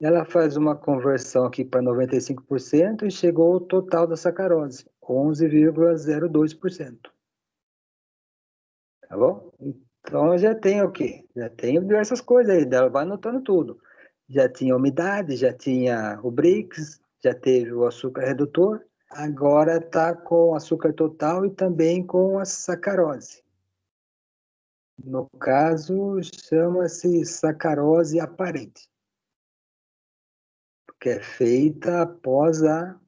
Ela faz uma conversão aqui para 95% e chegou ao total da sacarose, 11,02%. Tá bom? Então já tem o quê? Já tem diversas coisas aí, ela vai anotando tudo. Já tinha umidade, já tinha o Brix, já teve o açúcar redutor, agora está com o açúcar total e também com a sacarose. No caso, chama-se sacarose aparente, que é feita após a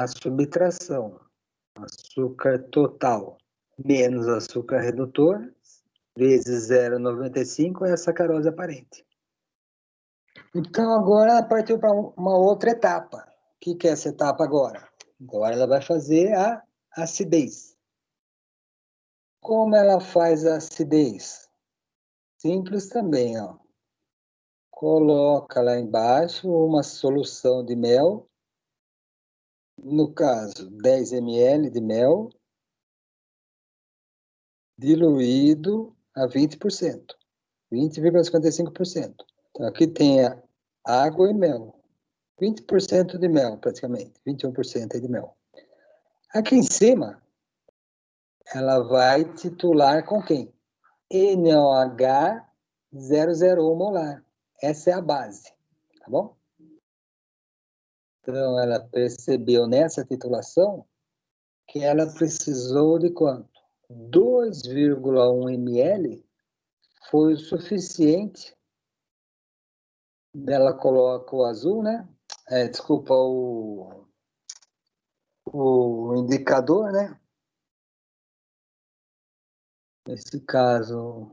subtração. Açúcar total menos açúcar redutor, vezes 0,95 é a sacarose aparente. Então, agora ela partiu para uma outra etapa. O que é essa etapa agora? Agora ela vai fazer a acidez. Como ela faz a acidez? Simples também, ó. Coloca lá embaixo uma solução de mel, no caso, 10 ml de mel, diluído a 20%, 20,55%. Então, aqui tem a água e mel, 20% de mel, praticamente, 21% de mel. Aqui em cima, ela vai titular com quem? NOH 001 molar. Essa é a base, tá bom? Então, ela percebeu nessa titulação que ela precisou de quanto? 2,1 ml foi o suficiente. Ela coloca o azul, né? Desculpa, o indicador, né? Nesse caso,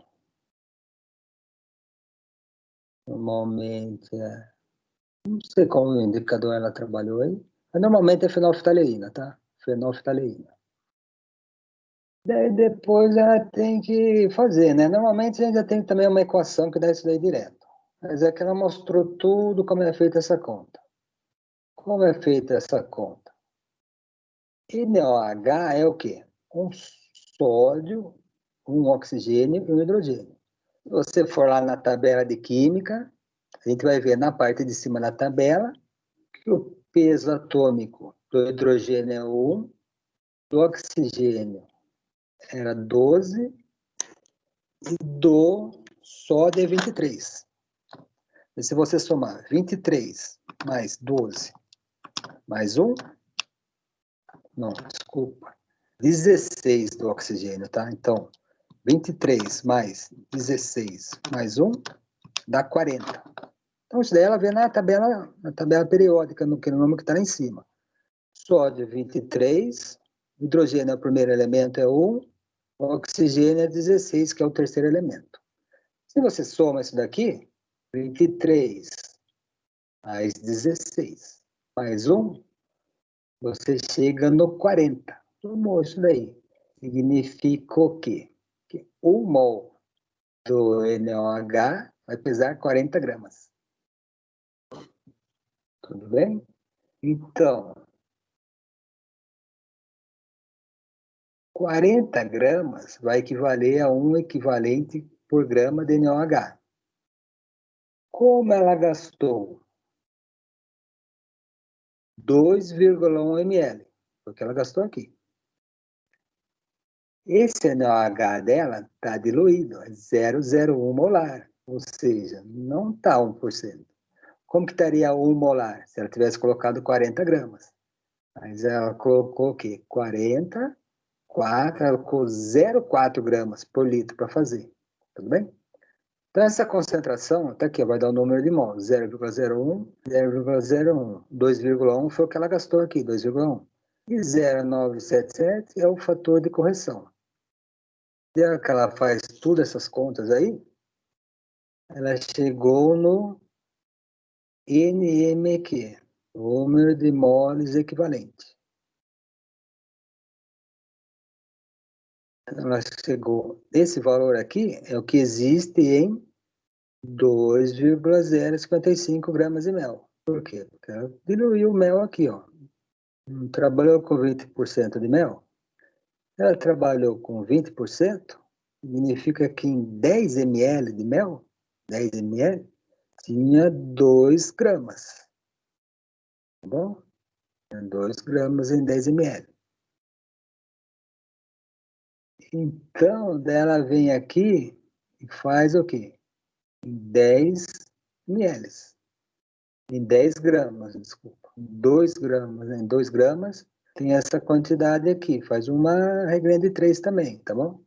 normalmente, não sei qual indicador ela trabalhou aí, mas normalmente é fenolftaleína, tá? Fenolftaleína. Daí depois ela tem que fazer, né? Normalmente ainda tem também uma equação que dá isso daí direto. Mas é que ela mostrou tudo como é feita essa conta. Como é feita essa conta? NOH é o quê? Um sódio, um oxigênio e um hidrogênio. Se você for lá na tabela de química, a gente vai ver na parte de cima da tabela que o peso atômico do hidrogênio é 1, do oxigênio era 12 e do sódio é 23. E se você somar 23 mais 12 mais 1, não, desculpa, 16 do oxigênio, tá? Então, 23 mais 16 mais 1 dá 40. Então, isso daí ela vê na tabela periódica, no número que está lá em cima. Sódio 23, hidrogênio é o primeiro elemento, é 1, oxigênio é 16, que é o terceiro elemento. Se você soma isso daqui, 23 mais 16 mais 1, você chega no 40. Tomou isso daí. Significa o quê? Que 1 mol do NOH vai pesar 40 gramas. Tudo bem? Então, 40 gramas vai equivaler a um equivalente por grama de NOH. Como ela gastou 2,1 ml, porque ela gastou aqui. Esse NOH dela está diluído, é 0,01 molar, ou seja, não está 1%. Como que estaria 1 molar se ela tivesse colocado 40 gramas? Mas ela colocou o quê? 40, 4, ela colocou 0,4 gramas por litro para fazer. Tudo bem? Então, essa concentração, tá aqui, vai dar o número de mol, 0,01, 0,01. 2,1 foi o que ela gastou aqui, 2,1. E 0,977 é o fator de correção. E a que ela faz todas essas contas aí, ela chegou no NMQ, número de moles equivalente. Ela chegou, esse valor aqui é o que existe em 2,055 gramas de mel. Por quê? Porque ela diluiu o mel aqui, ó. Trabalhou com 20% de mel. Ela trabalhou com 20%, significa que em 10 ml de mel, 10 ml, tinha 2 gramas. Tá bom? 2 gramas em 10 ml. Então, ela vem aqui e faz o quê? Em 10 ml. Em 10 gramas, desculpa. 2 gramas em 2 gramas, tem essa quantidade aqui. Faz uma regrinha de 3 também, tá bom?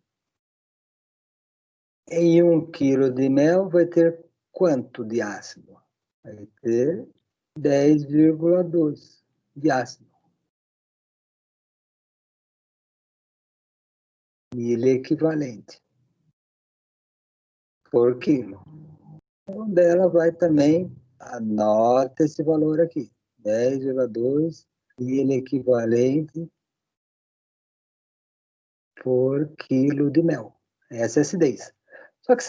Em 1 quilo de mel vai ter quanto de ácido? Vai ter 10,2 de ácido. Milho equivalente por quilo. Então, dela vai também Anota esse valor aqui. 10,2 milho equivalente por quilo de mel. Essa é a acidez. Só que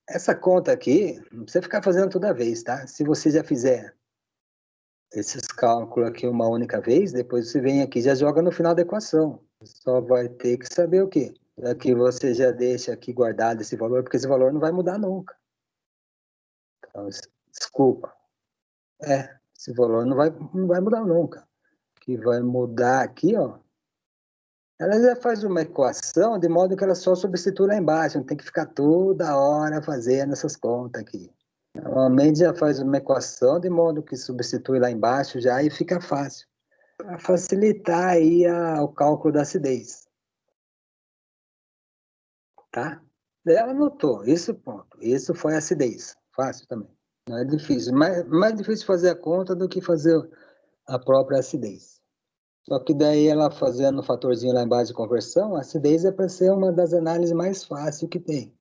essa conta aqui, não precisa ficar fazendo toda vez, tá? Se você já fizer esses cálculos aqui uma única vez, depois você vem aqui e já joga no final da equação. Só vai ter que saber o quê? Aqui você já deixa aqui guardado esse valor, porque esse valor não vai mudar nunca. Então, desculpa. Esse valor não vai mudar nunca. O que vai mudar aqui, ó, ela já faz uma equação de modo que ela só substitui lá embaixo, não tem que ficar toda hora fazendo essas contas aqui. Normalmente já faz uma equação de modo que substitui lá embaixo já e fica fácil. Para facilitar aí o cálculo da acidez. Tá? Ela anotou, isso ponto. Isso foi acidez. Fácil também. Não é difícil. Mais difícil fazer a conta do que fazer a própria acidez. Só que daí ela fazendo o fatorzinho lá embaixo de conversão, a acidez é para ser uma das análises mais fáceis que tem.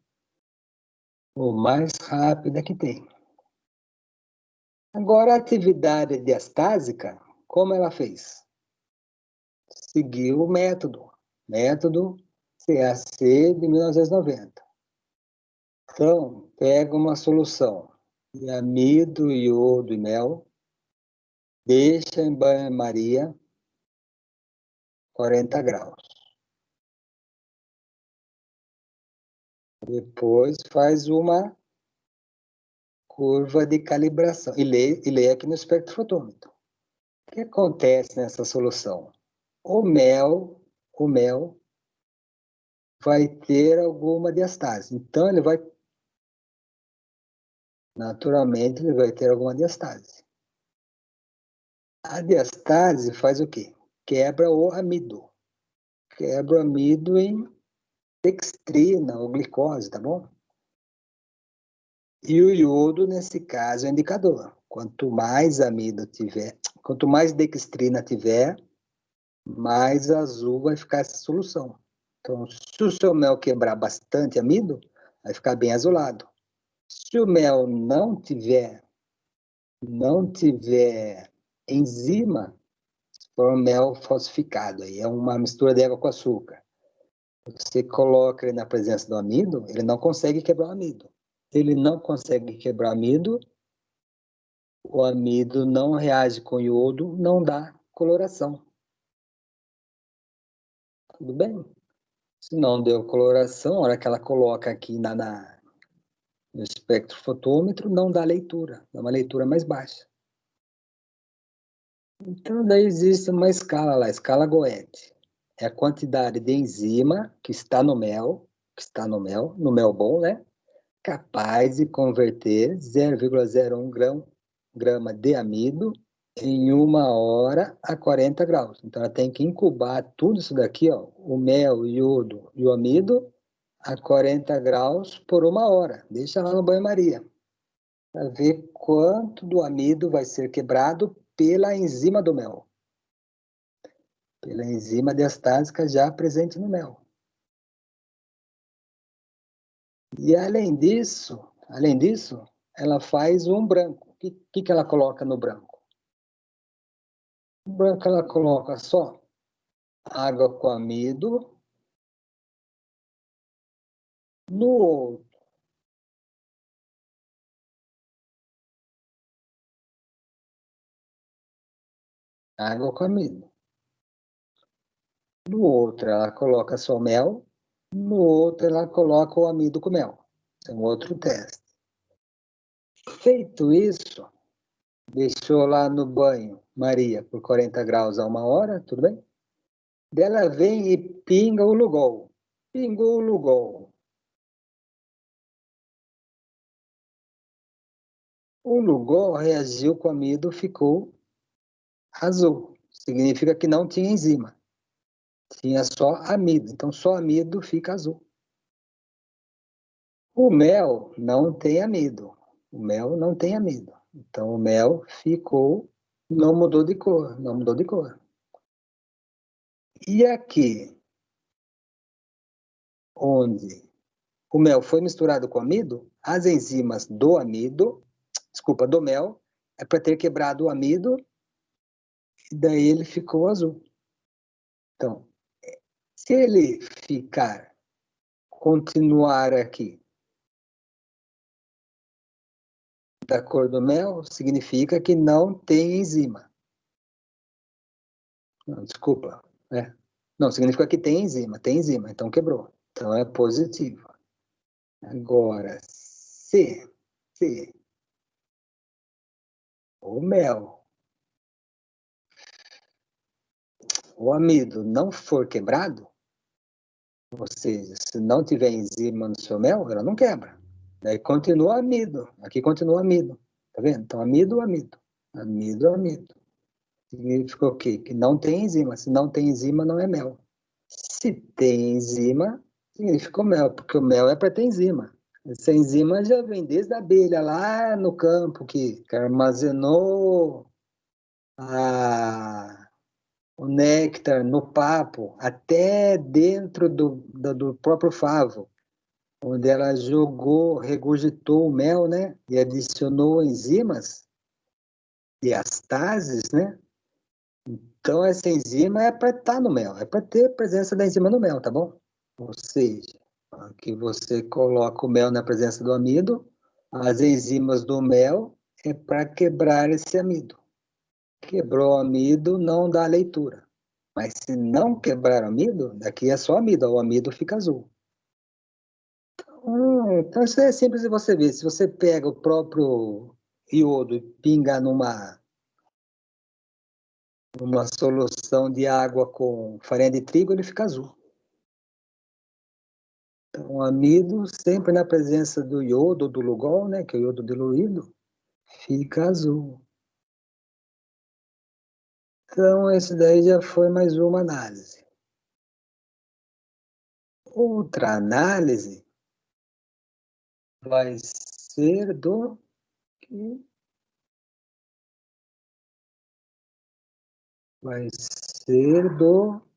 Ou mais rápida que tem. Agora, a atividade diastásica, como ela fez? Seguiu o método CAC de 1990. Então, pega uma solução de amido, iodo e mel, deixa em banho-maria 40 graus. Depois faz uma curva de calibração e lê aqui no espectrofotômetro. O que acontece nessa solução? O mel vai ter alguma diastase. Então, naturalmente, ele vai ter alguma diastase. A diastase faz o quê? Quebra o amido. Quebra o amido em dextrina ou glicose, tá bom? E o iodo, nesse caso, é indicador. Quanto mais amido tiver, quanto mais dextrina tiver, mais azul vai ficar essa solução. Então, se o seu mel quebrar bastante amido, vai ficar bem azulado. Se o mel não tiver enzima, for um mel falsificado, aí é uma mistura de água com açúcar. Você coloca ele na presença do amido, ele não consegue quebrar o amido. Ele não consegue quebrar o amido não reage com iodo, não dá coloração. Tudo bem? Se não deu coloração, a hora que ela coloca aqui no espectrofotômetro, não dá leitura, dá uma leitura mais baixa. Então, daí existe uma escala lá, a escala Goethe. É a quantidade de enzima que está no mel, no mel bom, né? Capaz de converter 0,01 grama de amido em 1 hora a 40 graus. Então, ela tem que incubar tudo isso daqui, ó, o mel, o iodo e o amido, a 40 graus por 1 hora. Deixa lá no banho-maria, para ver quanto do amido vai ser quebrado pela enzima do mel. Pela enzima diastásica já presente no mel. E além disso, ela faz um branco. O que ela coloca no branco? No branco ela coloca só água com amido. No outro, água com amido. No outro, ela coloca só mel. No outro, ela coloca o amido com mel. Esse é um outro teste. Feito isso, deixou lá no banho-maria por 40 graus a 1 hora, tudo bem? Ela vem e pinga o Lugol. Pingou o Lugol. O Lugol reagiu com o amido, ficou azul. Significa que não tinha enzima. Tinha só amido. Então, só amido fica azul. O mel não tem amido. O mel não tem amido. Então, o mel ficou, não mudou de cor. Não mudou de cor. E aqui, onde o mel foi misturado com amido, as enzimas do mel, é para ter quebrado o amido, e daí ele ficou azul. Então, se ele continuar aqui da cor do mel, significa que não tem enzima. Não, desculpa. Não, significa que tem enzima, então quebrou. Então é positivo. Agora, se o mel, o amido não for quebrado, ou seja, se não tiver enzima no seu mel, ela não quebra. Daí continua amido. Aqui continua amido. Tá vendo? Então, amido. Amido. Significa o quê? Que não tem enzima. Se não tem enzima, não é mel. Se tem enzima, significa o mel, porque o mel é para ter enzima. Essa enzima já vem desde a abelha lá no campo, que armazenou o néctar no papo, até dentro do próprio favo, onde ela regurgitou o mel, né? E adicionou enzimas diastases, né? Então, essa enzima é para estar no mel, é para ter presença da enzima no mel, tá bom? Ou seja, aqui você coloca o mel na presença do amido, as enzimas do mel é para quebrar esse amido. Quebrou o amido, não dá leitura. Mas se não quebrar o amido, daqui é só amido, o amido fica azul. Então isso é simples de você ver. Se você pega o próprio iodo e pinga numa solução de água com farinha de trigo, ele fica azul. Então, o amido, sempre na presença do iodo, do Lugol, né, que é o iodo diluído, fica azul. Então, esse daí já foi mais uma análise. Outra análise vai ser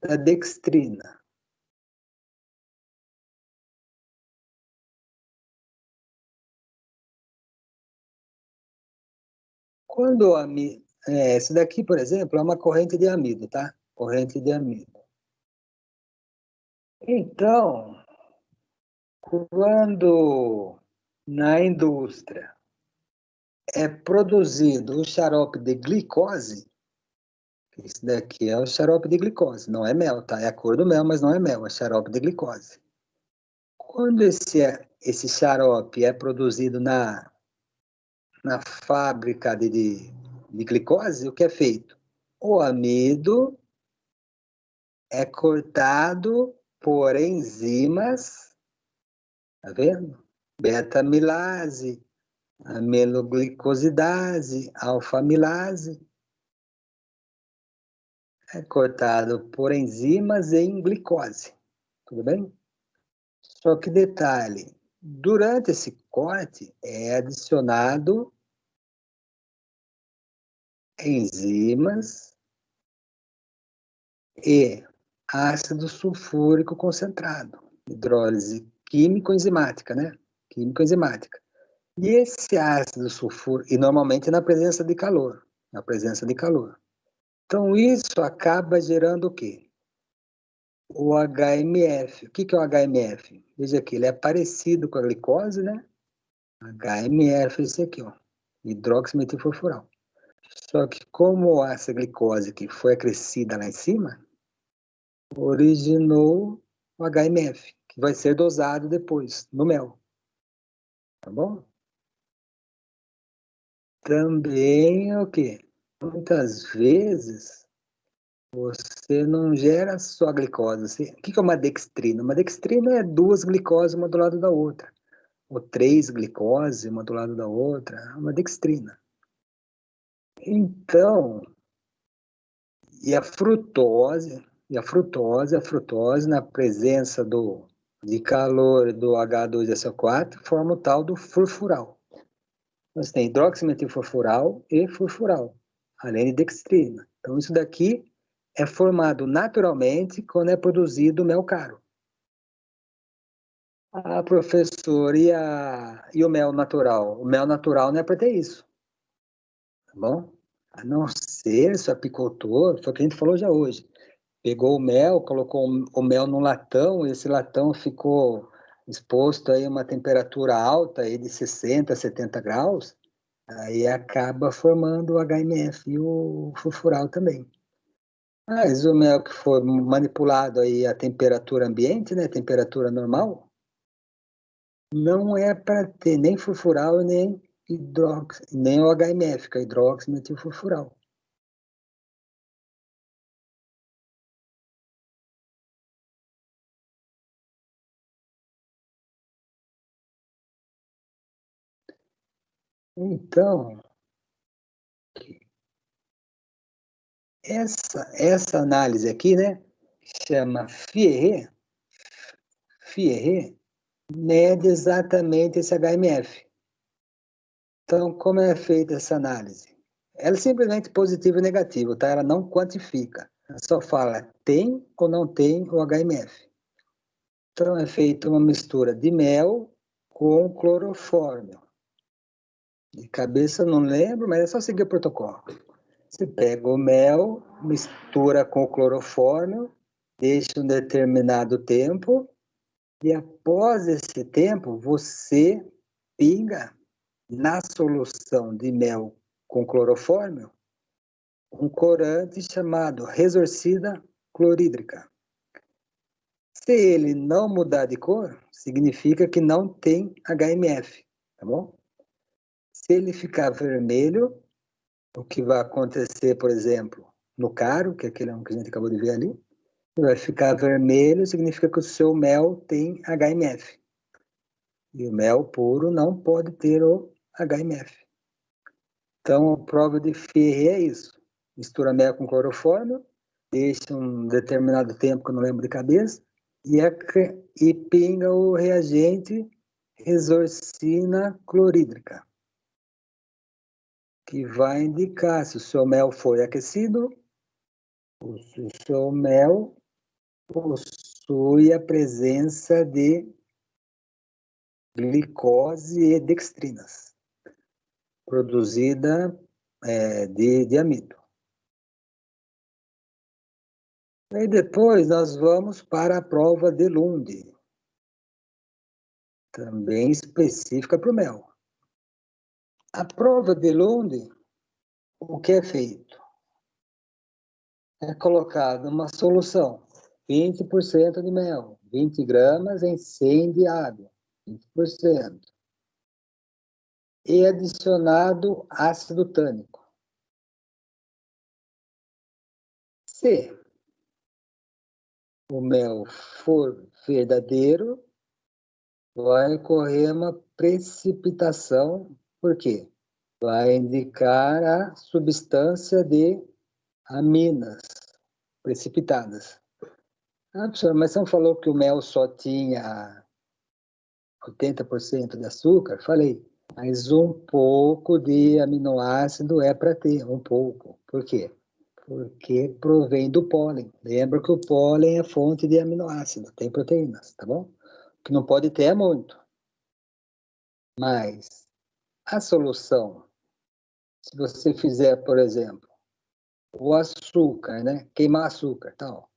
da dextrina. Quando esse daqui, por exemplo, é uma corrente de amido, tá? Corrente de amido. Então, quando na indústria é produzido o xarope de glicose, esse daqui é o xarope de glicose, não é mel, tá? É a cor do mel, mas não é mel, é xarope de glicose. Quando esse xarope é produzido na fábrica de glicose, o que é feito? O amido é cortado por enzimas, tá vendo? Beta-amilase, amiloglicosidase, alfa-amilase. É cortado por enzimas em glicose, tudo bem? Só que detalhe, durante esse corte é adicionado enzimas e ácido sulfúrico concentrado, hidrólise químico-enzimática, né? Químico-enzimática. E esse ácido sulfúrico, e normalmente na presença de calor, Então isso acaba gerando o quê? O HMF. O que é o HMF? Veja aqui, ele é parecido com a glicose, né? HMF, esse aqui, ó, hidroximetilfurfural. Só que como essa glicose que foi acrescida lá em cima, originou o HMF, que vai ser dosado depois, no mel. Tá bom? Também o quê? Muitas vezes você não gera só glicose. O que é uma dextrina? Uma dextrina é duas glicoses uma do lado da outra. Ou três glicoses uma do lado da outra. É uma dextrina. Então, a frutose na presença de calor do H2SO4 forma o tal do furfural. Nós tem hidroximetilfurfural e furfural, além de dextrina. Então, isso daqui é formado naturalmente quando é produzido mel caro. Ah, professor, e o mel natural? O mel natural não é para ter isso. bom? A não ser se o apicultor, foi o que a gente falou já hoje, pegou o mel, colocou o mel num latão, e esse latão ficou exposto aí a uma temperatura alta aí de 60, 70 graus, aí acaba formando o HMF e o furfural também. Mas o mel que foi manipulado aí a temperatura ambiente, né, temperatura normal, não é para ter nem furfural nem nem o HMF, que é hidroximetilfurfural. Então, essa análise aqui, né, chama Fierret, mede exatamente esse HMF. Então, como é feita essa análise? Ela é simplesmente positivo e negativo, tá? Ela não quantifica. Ela só fala tem ou não tem o HMF. Então, é feita uma mistura de mel com clorofórmio. De cabeça não lembro, mas é só seguir o protocolo. Você pega o mel, mistura com o clorofórmio, deixa um determinado tempo, e após esse tempo, você pinga na solução de mel com clorofórmio um corante chamado resorcida clorídrica. Se ele não mudar de cor, significa que não tem HMF, tá bom? Se ele ficar vermelho, o que vai acontecer, por exemplo, no caro, que é aquele que a gente acabou de ver ali, vai ficar vermelho, significa que o seu mel tem HMF. E o mel puro não pode ter o HMF. Então, a prova de Ferri é isso. Mistura mel com clorofórmio, deixa um determinado tempo, que eu não lembro de cabeça, e pinga o reagente resorcina clorídrica, que vai indicar se o seu mel foi aquecido ou se o seu mel possui a presença de glicose e dextrinas, produzida de amido. E depois nós vamos para a prova de Lund, também específica para o mel. A prova de Lund, o que é feito? É colocado uma solução, 20% de mel, 20 gramas em 100 de água, 20%. E adicionado ácido tânico. Se o mel for verdadeiro, vai ocorrer uma precipitação. Por quê? Vai indicar a substância de aminas precipitadas. Ah, professor, mas você não falou que o mel só tinha 80% de açúcar? Falei, mas um pouco de aminoácido é para ter, um pouco. Por quê? Porque provém do pólen. Lembra que o pólen é fonte de aminoácido, tem proteínas, tá bom? O que não pode ter é muito. Mas a solução, se você fizer, por exemplo, o açúcar, né? Queimar açúcar, tal.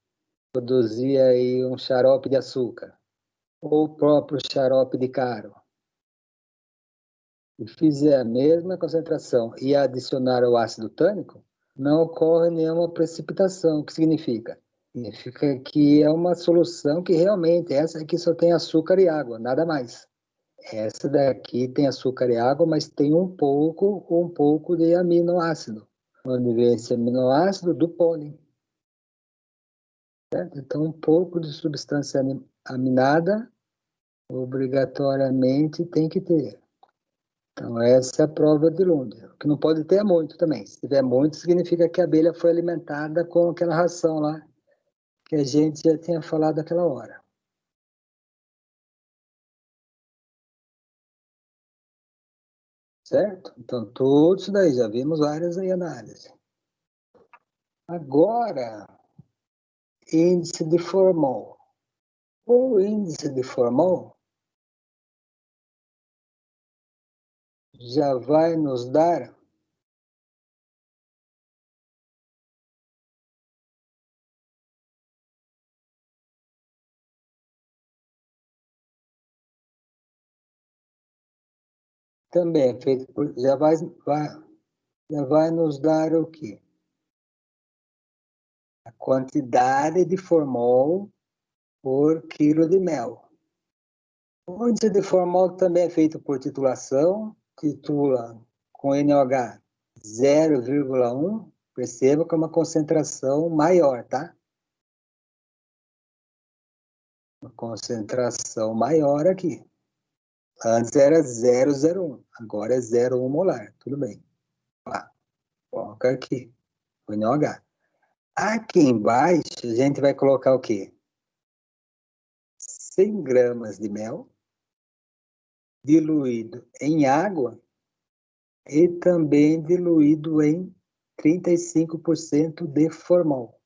Produzir aí um xarope de açúcar. Ou o próprio xarope de caro. E fizer a mesma concentração e adicionar o ácido tânico, não ocorre nenhuma precipitação. O que significa? Significa que é uma solução que realmente, essa aqui só tem açúcar e água, nada mais. Essa daqui tem açúcar e água, mas tem um pouco de aminoácido. Onde vem esse aminoácido? Do pólen. Certo? Então, um pouco de substância aminada, obrigatoriamente tem que ter. Então, essa é a prova de Lund. O que não pode ter é muito também. Se tiver muito, significa que a abelha foi alimentada com aquela ração lá, que a gente já tinha falado naquela hora. Certo? Então, tudo isso daí, já vimos várias aí análises. Agora, índice de formol. O índice de formol já vai nos dar Também é feito por... Já vai nos dar o quê? A quantidade de formol por quilo de mel. O índice de formol também é feito por titulação, titula com NOH 0,1, perceba que é uma concentração maior, tá? Uma concentração maior aqui. Antes era 0,01, agora é 0,1 molar, tudo bem. Coloca aqui, o NOH. Aqui embaixo, a gente vai colocar o quê? 100 gramas de mel, diluído em água, e também diluído em 35% de formol.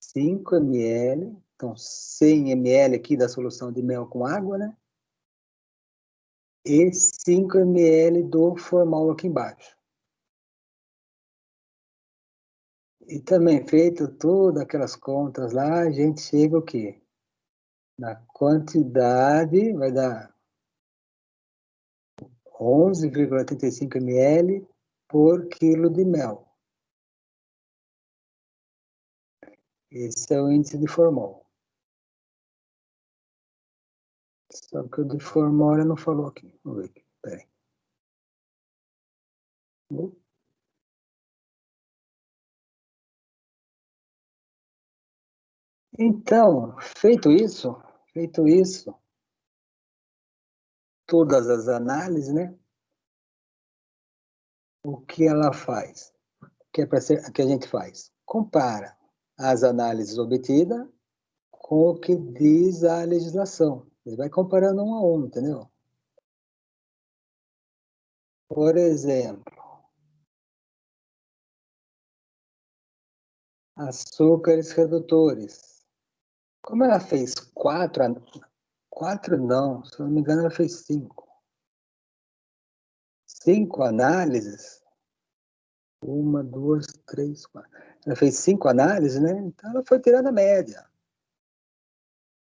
5 ml, então 100 ml aqui da solução de mel com água, né? E 5 ml do formol aqui embaixo. E também feito todas aquelas contas lá, a gente chega o quê? Na quantidade, vai dar 11,85 ml por quilo de mel. Esse é o índice de formol. Só que o de formol ela não falou aqui. Vamos ver aqui. Peraí. Então, feito isso, todas as análises, né? O que ela faz? O que é que a gente faz? Compara as análises obtidas com o que diz a legislação. Ele vai comparando um a um, entendeu? Por exemplo, açúcares redutores. Como ela fez quatro não, se não me engano, ela fez 5. 5 análises. 1, 2, 3, 4. Ela fez 5 análises, né? Então ela foi tirando a média.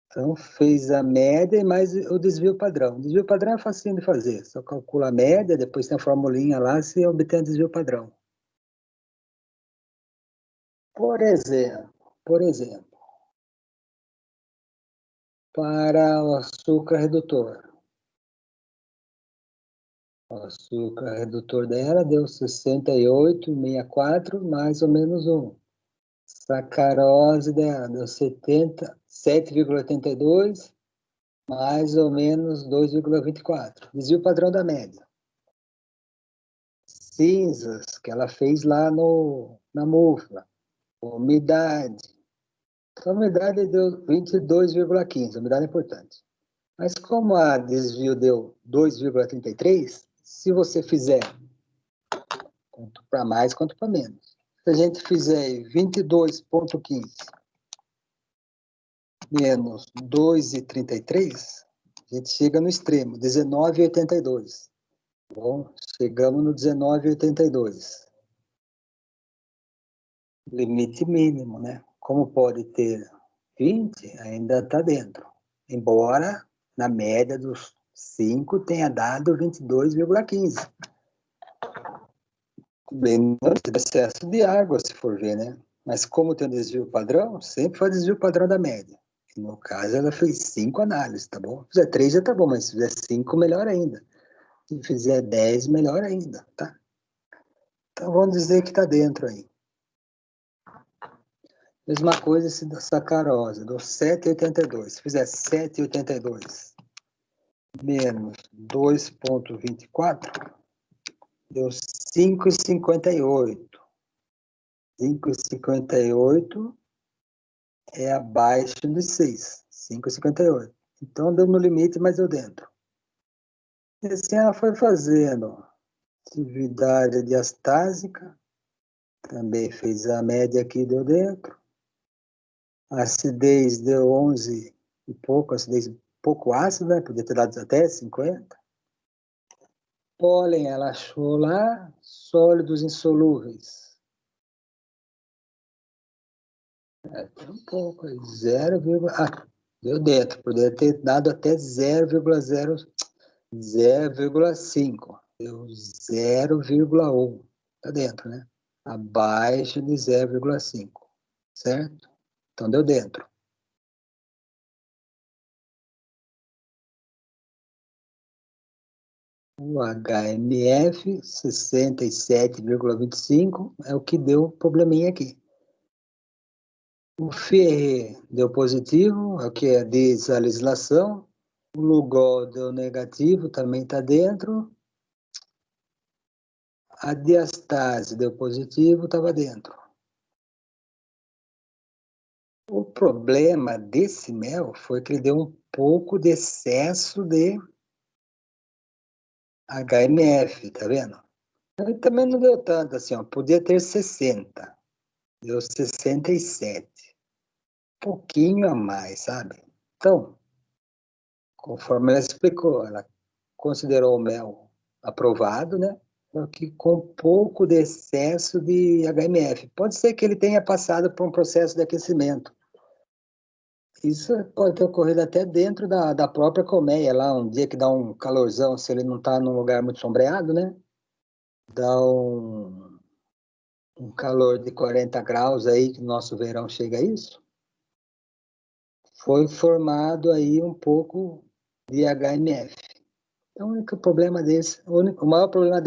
Então fez a média e mais o desvio padrão. O desvio padrão é facinho de fazer. Só calcula a média, depois tem a formulinha lá, se obtém o desvio padrão. Por exemplo, para o açúcar redutor. O açúcar redutor dela deu 68,64, mais ou menos 1. Sacarose dela deu 7,82, mais ou menos 2,24. Desvio padrão da média. Cinzas, que ela fez lá na mufla. Umidade. A umidade deu 22,15. A umidade é importante. Mas como a desvio deu 2,33, se você fizer quanto para mais, quanto para menos. Se a gente fizer 22,15 menos 2,33, a gente chega no extremo, 19,82. Bom, chegamos no 19,82. Limite mínimo, né? Como pode ter 20, ainda está dentro. Embora, na média dos 5, tenha dado 22,15. Bem, excesso de água, se for ver, né? Mas como tem um desvio padrão, sempre faz desvio padrão da média. E no caso, ela fez 5 análises, tá bom? Se fizer 3 já tá bom, mas se fizer 5, melhor ainda. Se fizer 10, melhor ainda, tá? Então, vamos dizer que tá dentro aí. Mesma coisa se da sacarose, deu 7,82. Se fizer 7,82 menos 2,24, deu 5,58. 5,58 é abaixo de 6. 5,58. Então, deu no limite, mas deu dentro. E assim ela foi fazendo atividade diastásica, também fez a média aqui, deu dentro. A acidez deu 11 e pouco, acidez pouco ácida, podia ter dado até 50. Pólen, ela achou lá, sólidos insolúveis. Tem um pouco, 0, deu dentro, poderia ter dado até 0,5. Deu 0,1. Está dentro, né? Abaixo de 0,5. Certo? Então, deu dentro. O HMF, 67,25, é o que deu probleminha aqui. O Ferre deu positivo, é o que é desalislação. O Lugol deu negativo, também está dentro. A diastase deu positivo, estava dentro. O problema desse mel foi que ele deu um pouco de excesso de HMF, tá vendo? Ele também não deu tanto assim, ó, podia ter 60, deu 67. Pouquinho a mais, sabe? Então, conforme ela explicou, ela considerou o mel aprovado, né? Só que com pouco de excesso de HMF. Pode ser que ele tenha passado por um processo de aquecimento. Isso pode ter ocorrido até dentro da própria colmeia, lá um dia que dá um calorzão, se ele não está num lugar muito sombreado, né? Dá um calor de 40 graus aí, que no nosso verão chega a isso. Foi formado aí um pouco de HMF. Então, o único problema o maior problema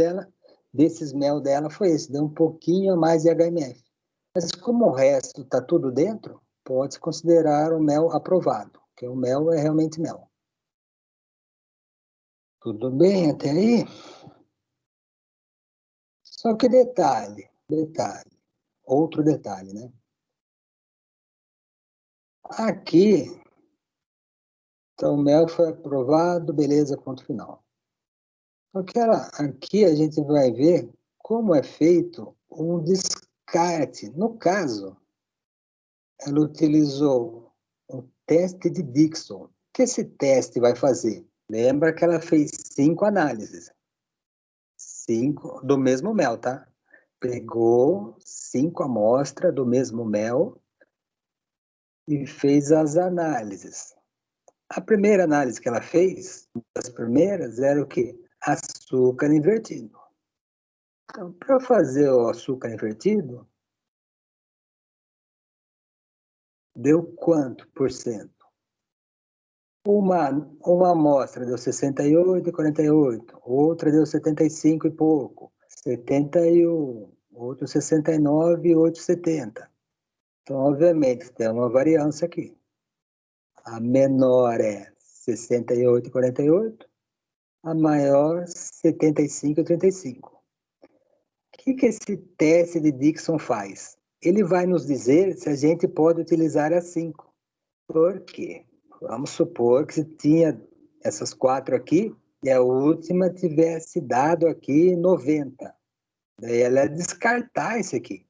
desses mel dela foi esse, deu um pouquinho a mais de HMF. Mas como o resto está tudo dentro, pode-se considerar o mel aprovado, porque o mel é realmente mel. Tudo bem até aí? Só que detalhe, outro detalhe, né? Aqui, então o mel foi aprovado, beleza, ponto final. Só que aqui a gente vai ver como é feito um descarte. No caso, ela utilizou um teste de Dixon. O que esse teste vai fazer? Lembra que ela fez 5 análises. 5 do mesmo mel, tá? Pegou 5 amostras do mesmo mel e fez as análises. A primeira análise que ela fez, as primeiras, era o quê? Açúcar invertido. Então, para fazer o açúcar invertido, deu quanto por cento? Uma amostra deu 68,48, outra deu 75 e pouco, 71, outro 69,870. Então, obviamente, tem uma variância aqui. A menor é 68,48, a maior 75,35. O que esse teste de Dixon faz? Ele vai nos dizer se a gente pode utilizar as 5. Por quê? Vamos supor que se tinha essas 4 aqui e a última tivesse dado aqui 90. Daí ela ia descartar esse aqui,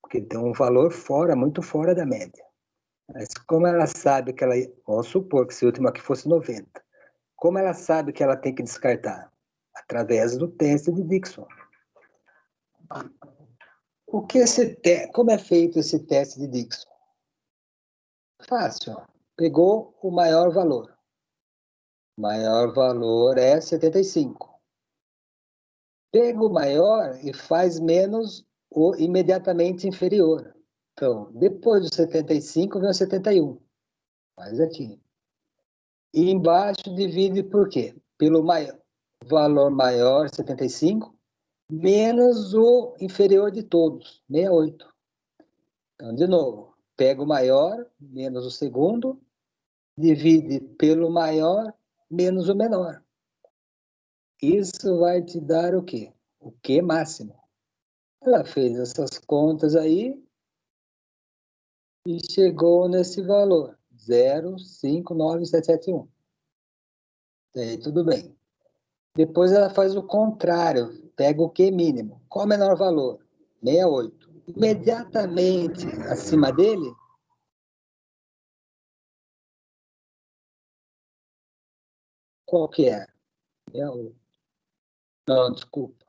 porque tem um valor muito fora da média. Mas como ela sabe que vamos supor que se a última aqui fosse 90, como ela sabe que ela tem que descartar? Através do teste de Dixon. Como é feito esse teste de Dixon? Fácil. Pegou o maior valor. O maior valor é 75. Pega o maior e faz menos o imediatamente inferior. Então, depois do 75 vem o 71. Faz aqui. E embaixo divide por quê? Pelo valor maior, 75, menos o inferior de todos, 68. Então, de novo, pega o maior, menos o segundo, divide pelo maior, menos o menor. Isso vai te dar o quê? O Q máximo. Ela fez essas contas aí e chegou nesse valor, 0,59771. Aí, tudo bem. Depois ela faz o contrário, pega o Q mínimo. Qual o menor valor? 68. Imediatamente acima dele, qual que é? 68. Não, desculpa.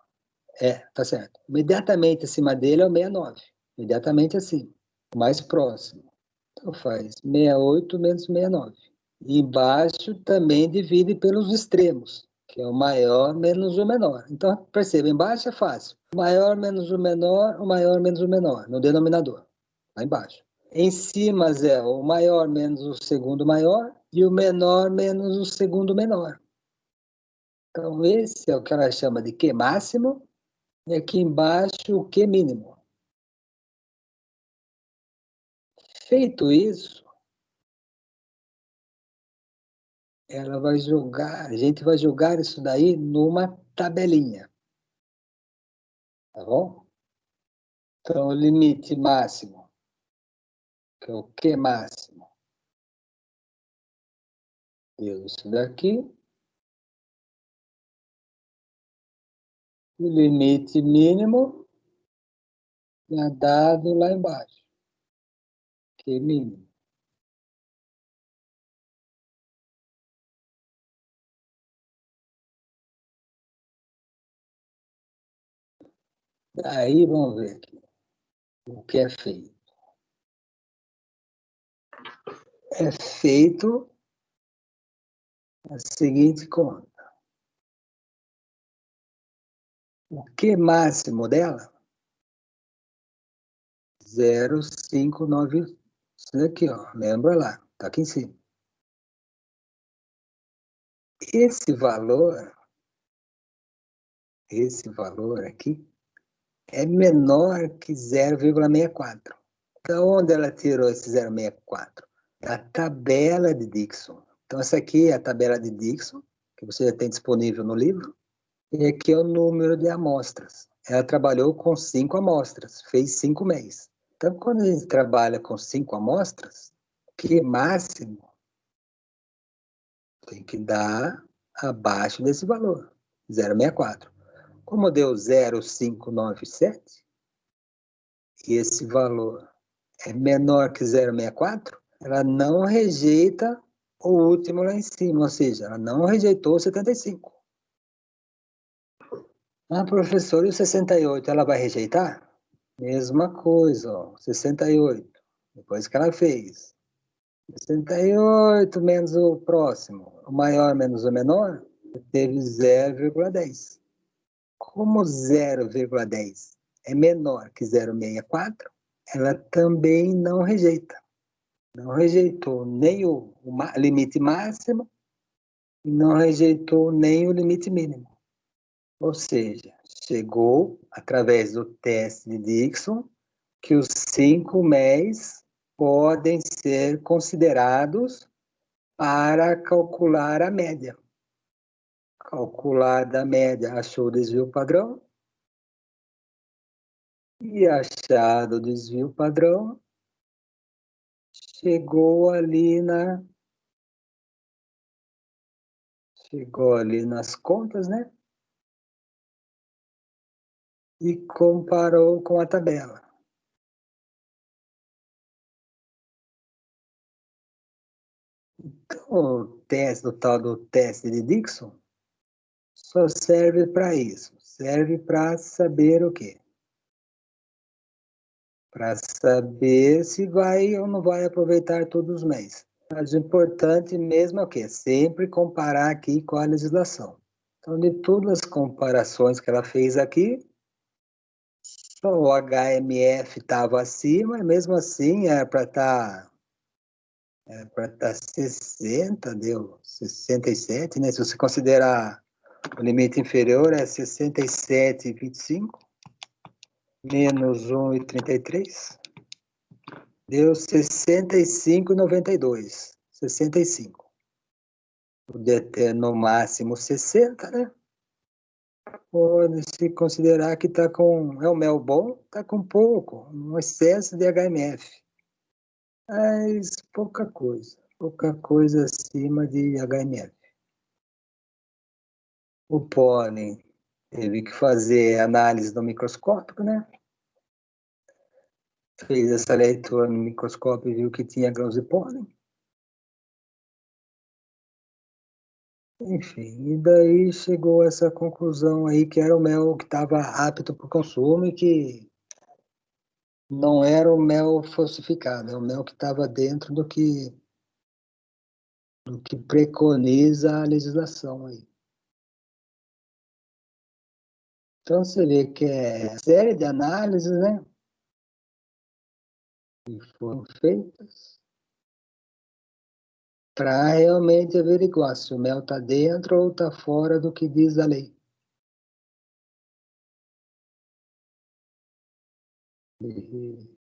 Tá certo. Imediatamente acima dele é o 69. Imediatamente acima. O mais próximo. Então faz 68 menos 69. E embaixo também divide pelos extremos, que é o maior menos o menor. Então, perceba, embaixo é fácil. O maior menos o maior menos o menor, no denominador, lá embaixo. Em cima é o maior menos o segundo maior e o menor menos o segundo menor. Então, esse é o que ela chama de Q máximo, e aqui embaixo o Q mínimo. Feito isso, ela vai jogar, a gente vai jogar isso daí numa tabelinha. Tá bom? Então, o limite máximo, que é o Q máximo, deu isso daqui. O limite mínimo é dado lá embaixo, Q mínimo. Aí, vamos ver aqui o que é feito. É feito a seguinte conta. O Q máximo dela, 0,59. Isso daqui, ó. Lembra lá, tá aqui em cima. Esse valor aqui, é menor que 0,64. Da onde ela tirou esse 0,64? Da tabela de Dixon. Então, essa aqui é a tabela de Dixon, que você já tem disponível no livro. E aqui é o número de amostras. Ela trabalhou com 5 amostras, fez 5 meses. Então, quando a gente trabalha com 5 amostras, que máximo tem que dar abaixo desse valor, 0,64. Como deu 0,597, e esse valor é menor que 0,64, ela não rejeita o último lá em cima, ou seja, ela não rejeitou o 75. Ah, professor, e o 68, ela vai rejeitar? Mesma coisa, ó, 68, depois que ela fez. 68 menos o próximo, o maior menos o menor, teve 0,10. Como 0,10 é menor que 0,64, ela também não rejeita. Não rejeitou nem o limite máximo e não rejeitou nem o limite mínimo. Ou seja, chegou, através do teste de Dixon, que os 5 MEs podem ser considerados para calcular a média. Calculada a média, achou o desvio padrão. E achado o desvio padrão, chegou ali nas contas, né? E comparou com a tabela. Então, o tal do teste de Dixon só serve para isso. Serve para saber o quê? Para saber se vai ou não vai aproveitar todos os meses. Mas o importante mesmo é o quê? Sempre comparar aqui com a legislação. Então, de todas as comparações que ela fez aqui, só o HMF estava acima, e mesmo assim era para estar 60, deu 67, né? Se você considerar o limite inferior é 67,25 menos 1,33, deu 65,92. 65. Podia ter no máximo 60, né? Pode-se considerar que está com. É um mel bom, está com pouco, um excesso de HMF. Mas pouca coisa acima de HMF. O pólen teve que fazer análise no microscópio, né? Fez essa leitura no microscópio e viu que tinha grãos de pólen. Enfim, e daí chegou a essa conclusão aí que era o mel que estava apto para o consumo e que não era o mel falsificado, é o mel que estava dentro do que preconiza a legislação aí. Então, você vê que é série de análises, né? Que foram feitas para realmente averiguar se o mel está dentro ou está fora do que diz a lei.